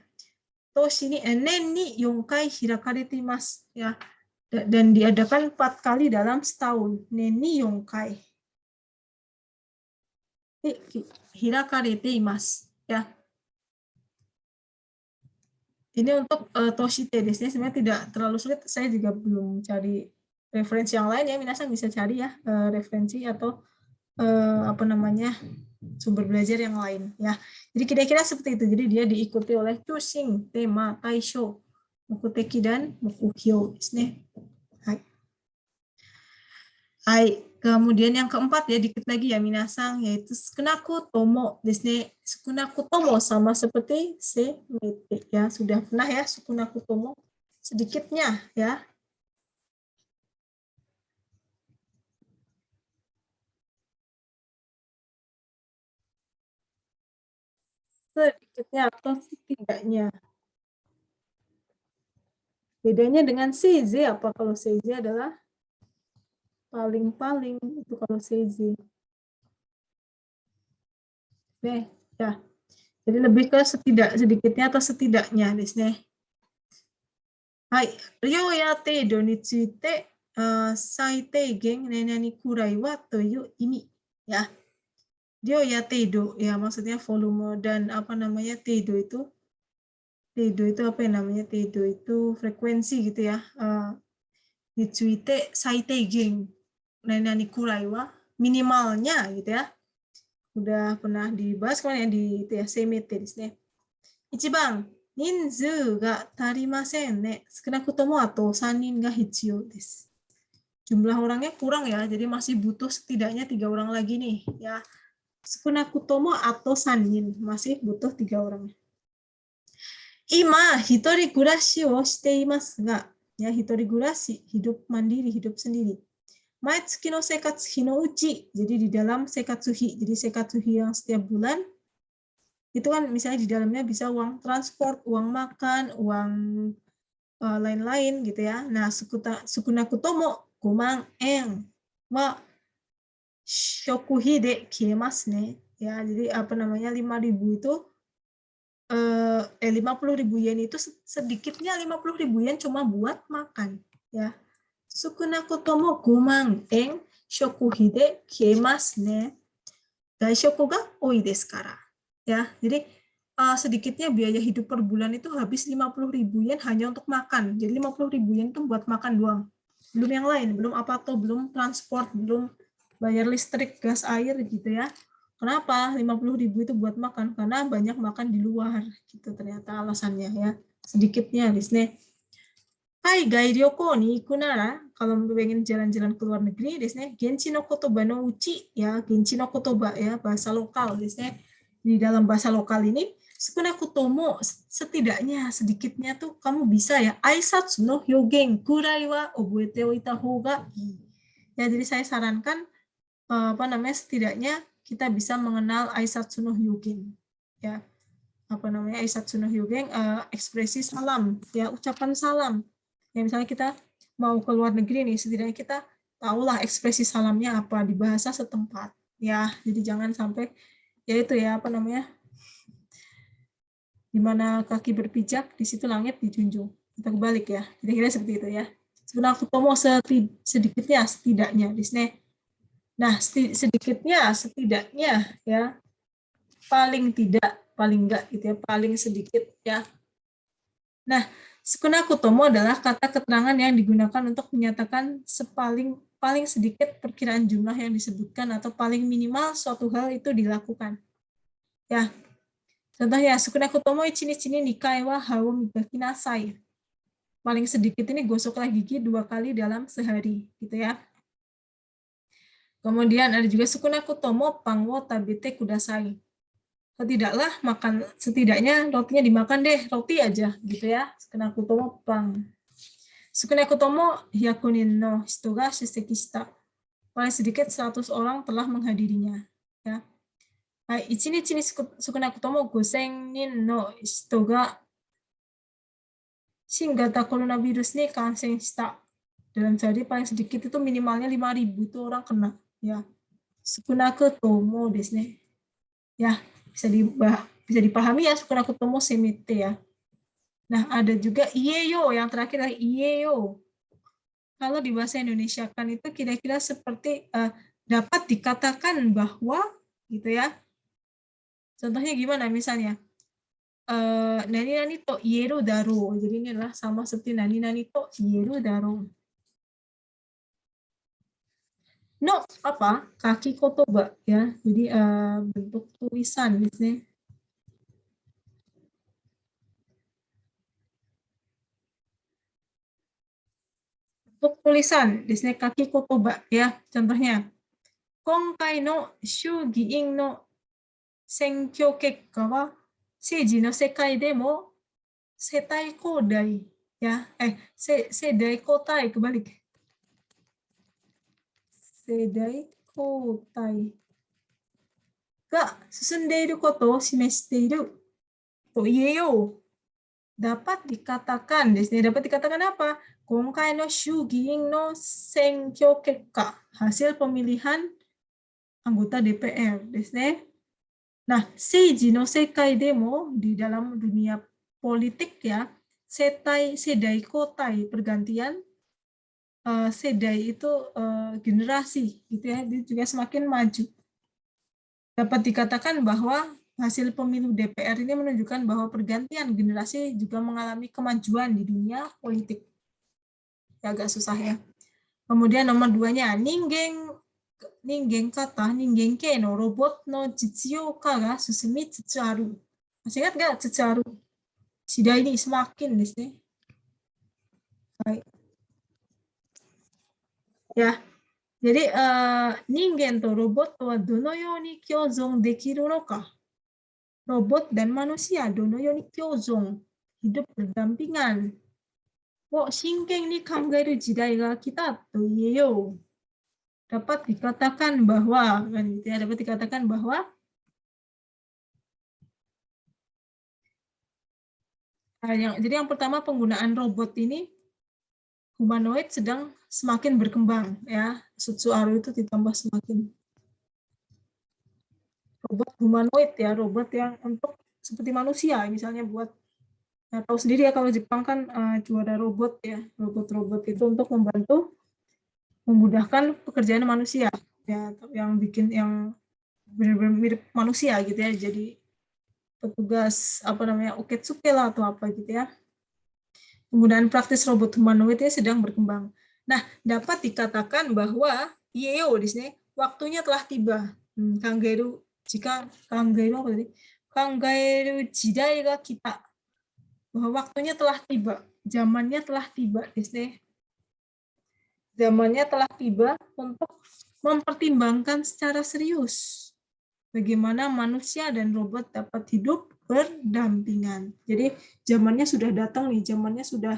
Toshi ni nen ni 4 kai hirakarete imasu ya. Dan diadakan 4 kali dalam setahun. Nen ni 4 kai. Hirakarete imasu ya. Ini untuk toshite desu. Sebenarnya tidak terlalu sulit. Saya juga belum cari referensi yang lain ya. Minasan bisa cari ya referensi atau apa namanya sumber belajar yang lain ya. Jadi kira-kira seperti itu. Jadi dia diikuti oleh chushin, tema, taisho, mokuteki dan mokuhyo desu ne. Hai. Kemudian yang keempat ya dikit lagi ya minasang yaitu sukunaku tomo desu ne. Sukunaku tomo sama seperti semete ya. Sudah pernah ya sukunaku tomo sedikitnya ya. Sedikitnya atau setidaknya. Bedanya dengan seize apa kalau seize adalah paling-paling itu kalau seize. Nih, ya. Jadi lebih ke sedikitnya atau setidaknya desu ne. Hai, ryo ya teido ni tsuite saiteigen nenani kurai wa toyu imi ya. Ryo ya teido ya maksudnya volume dan apa namanya teido itu apa yang namanya teido itu frekuensi gitu ya. Ni tsuite saiteigen nenani kurai wa minimalnya gitu ya. Udah pernah dibahas kemarin di itu ya semete desu ne. 1番 人数が足りませんね。少なくともあと3人が必要です。Jumlah orangnya kurang ya, jadi masih butuh setidaknya 3 orang lagi nih ya. Sukunakutomo atau 3人, masih butuh 3 orang. Ima hitori gurashi wo shite imasu ga, ya hitori gurashi, hidup mandiri, hidup sendiri. Maitsuki no seikatsuhi no uchi, jadi di dalam seikatsuhi, jadi seikatsuhi yang setiap bulan itu kan misalnya di dalamnya bisa uang transport, uang makan, uang lain-lain gitu ya. Nah, sukunakutomo 5万円wa shokuhi de kiemasu ne. Ya, jadi apa namanya 5.000 itu 50.000 yen itu sedikitnya 50.000 yen cuma buat makan ya. Sukunakutomo 5万円 shokuhi de kiemasu ne. Gaishoku ga oi desu kara. Ya, jadi sedikitnya biaya hidup per bulan itu habis 50.000 yen hanya untuk makan. Jadi 50.000 yen itu buat makan doang. Belum yang lain, belum apa-apa, belum transport, belum bayar listrik, gas, air gitu ya. Kenapa 50.000 itu buat makan? Karena banyak makan di luar, gitu ternyata alasannya ya. Sedikitnya di sini. Hai gai ryoko ni iku nara, kalau pengen jalan-jalan ke luar negeri, di sini genchi no kotoba no uchi ya, genchi no kotoba ya, bahasa lokal di sini. Di dalam bahasa lokal ini, sukunaku tomo, setidaknya sedikitnya tuh kamu bisa ya, aisatsu no hyogen kurai wa obuete oita houga ii. Ya, jadi saya sarankan apa namanya, setidaknya kita bisa mengenal aisatsu no hyogen ya. Apa namanya, aisatsu no hyogen, ekspresi salam ya, ucapan salam. Ya, misalnya kita mau ke luar negeri nih, setidaknya kita tahulah ekspresi salamnya apa di bahasa setempat ya. Jadi jangan sampai ya itu ya, apa namanya, di mana kaki berpijak di situ langit dijunjung, kita kebalik ya, kira-kira seperti itu ya. Sebenarnya aku mau sedikitnya setidaknya di sini. Nah, sedikitnya setidaknya ya, paling tidak, paling enggak gitu ya, paling sedikit ya. Nah, sukunaku tomo adalah kata keterangan yang digunakan untuk menyatakan paling sedikit perkiraan jumlah yang disebutkan atau paling minimal suatu hal itu dilakukan. Ya. Contohnya, sukunaku tomo ichinichi ni 2 kai wa hao migaki nasai. Paling sedikit ini gosoklah gigi 2 kali dalam sehari, gitu ya. Kemudian ada juga sukunaku tomo pang wo tabete kudasai. Setidaknya rotinya dimakan deh, roti aja gitu ya. Sukunaku tomo pang. Sukunaku tomo hyakunin no hito ga shuseki shita. Paling sedikit 100 orang telah menghadirinya. Ya. Ichinichi ni sukunaku tomo 5,000 nin no hito ga Shingata coronavirus ni kansen shita. Dalam sehari paling sedikit itu minimalnya 5.000 itu orang kena. Ya. Sukunaku tomo desu ne. Ya, bisa dipahami ya, sukunaku tomo semete ya. Nah, ada juga ieyo, yang terakhir adalah ieyo. Kalau di bahasa Indonesia kan itu kira-kira seperti dapat dikatakan bahwa gitu ya. Contohnya gimana misalnya? Nani-nani to ieru daro. Jadi ini adalah sama seperti nani-nani to ieru daro. No, apa? Kaki kotoba ya. Jadi bentuk tulisan di sini. Bentuk tulisan di sini kaki kotoba ya. Contohnya, Konkai no shugiin no senkyo kekka wa seiji no sekai demo setai kodai ya. Sedai kotai kebalik. Sedai kotai ga susundeiru koto o shimeshiteiru to ieyo. Dapat dikatakan, di sini dapat dikatakan apa? Konkai no shugiin no senkyo kekka, hasil pemilihan anggota DPR, di sini. Nah, seiji no sekai demo, di dalam dunia politik ya, sedai kotai, pergantian, sedai itu generasi, gitu ya, dia juga semakin maju. Dapat dikatakan bahwa hasil pemilu DPR ini menunjukkan bahwa pergantian generasi juga mengalami kemajuan di dunia politik. Ya, agak susah ya. Kemudian nomor 2-nya, ningen kata, ningen kei no robot no jitsuyouka ga susumi tsutsu aru. Masih ingat nggak tsutsu aru? Shidai ini semakin di sini. Baik. Ya. Jadi ningen to robot wa dono you ni kyozon dekiru no ka? Robot dan manusia dono you ni kyozon, hidup berdampingan. Wo shinken ni kangairu jidai ga kita to ieyo. Dapat dikatakan bahwa, kan gitu ya, dapat dikatakan bahwa jadi yang pertama penggunaan robot ini humanoid sedang semakin berkembang ya. Sutsu Aru itu ditambah semakin robot humanoid ya, robot yang untuk seperti manusia misalnya buat tahu sendiri ya, kalau Jepang kan juara robot ya, robot-robot itu untuk membantu memudahkan pekerjaan manusia ya, yang bikin yang benar-benar mirip manusia gitu ya, jadi petugas apa namanya uketsuke lah atau apa gitu ya. Penggunaan praktis robot humanoid ini sedang berkembang. Nah, dapat dikatakan bahwa Ieyo di sini waktunya telah tiba. Kangairu Jika kanggeru apa tadi? Kanggeru jidai ga kita. Bahwa waktunya telah tiba, zamannya telah tiba, zamannya telah tiba untuk mempertimbangkan secara serius bagaimana manusia dan robot dapat hidup berdampingan. Jadi zamannya sudah datang nih, zamannya sudah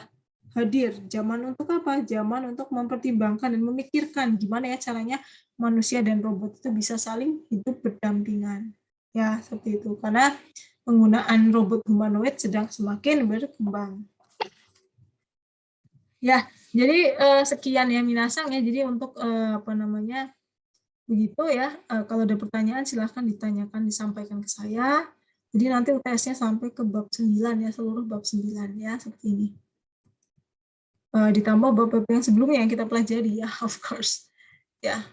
hadir. Zaman untuk apa? Zaman untuk mempertimbangkan dan memikirkan gimana ya caranya manusia dan robot itu bisa saling hidup berdampingan. Ya, seperti itu. Karena penggunaan robot humanoid sedang semakin berkembang. Ya, jadi sekian ya minasang ya. Jadi untuk begitu ya. Kalau ada pertanyaan silahkan ditanyakan, disampaikan ke saya. Jadi nanti UTS-nya sampai ke bab 9 ya, seluruh bab 9 ya, seperti ini. Ditambah bab-bab yang sebelumnya yang kita pelajari ya, of course. Ya.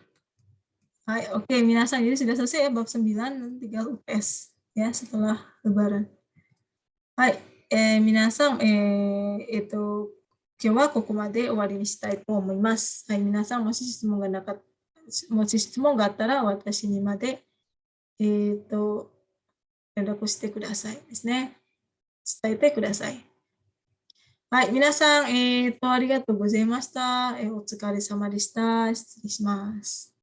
Hai, oke, minasang. Jadi sudah selesai ya bab 9, tinggal UTS ya setelah lebaran. Hai, minasang, 今日はここまで終わりにしたいと思います。はい、皆さんもし質問があったら私にまで、連絡してくださいですね。伝えてください。はい、皆さん、ありがとうございました。お疲れ様でした。失礼します。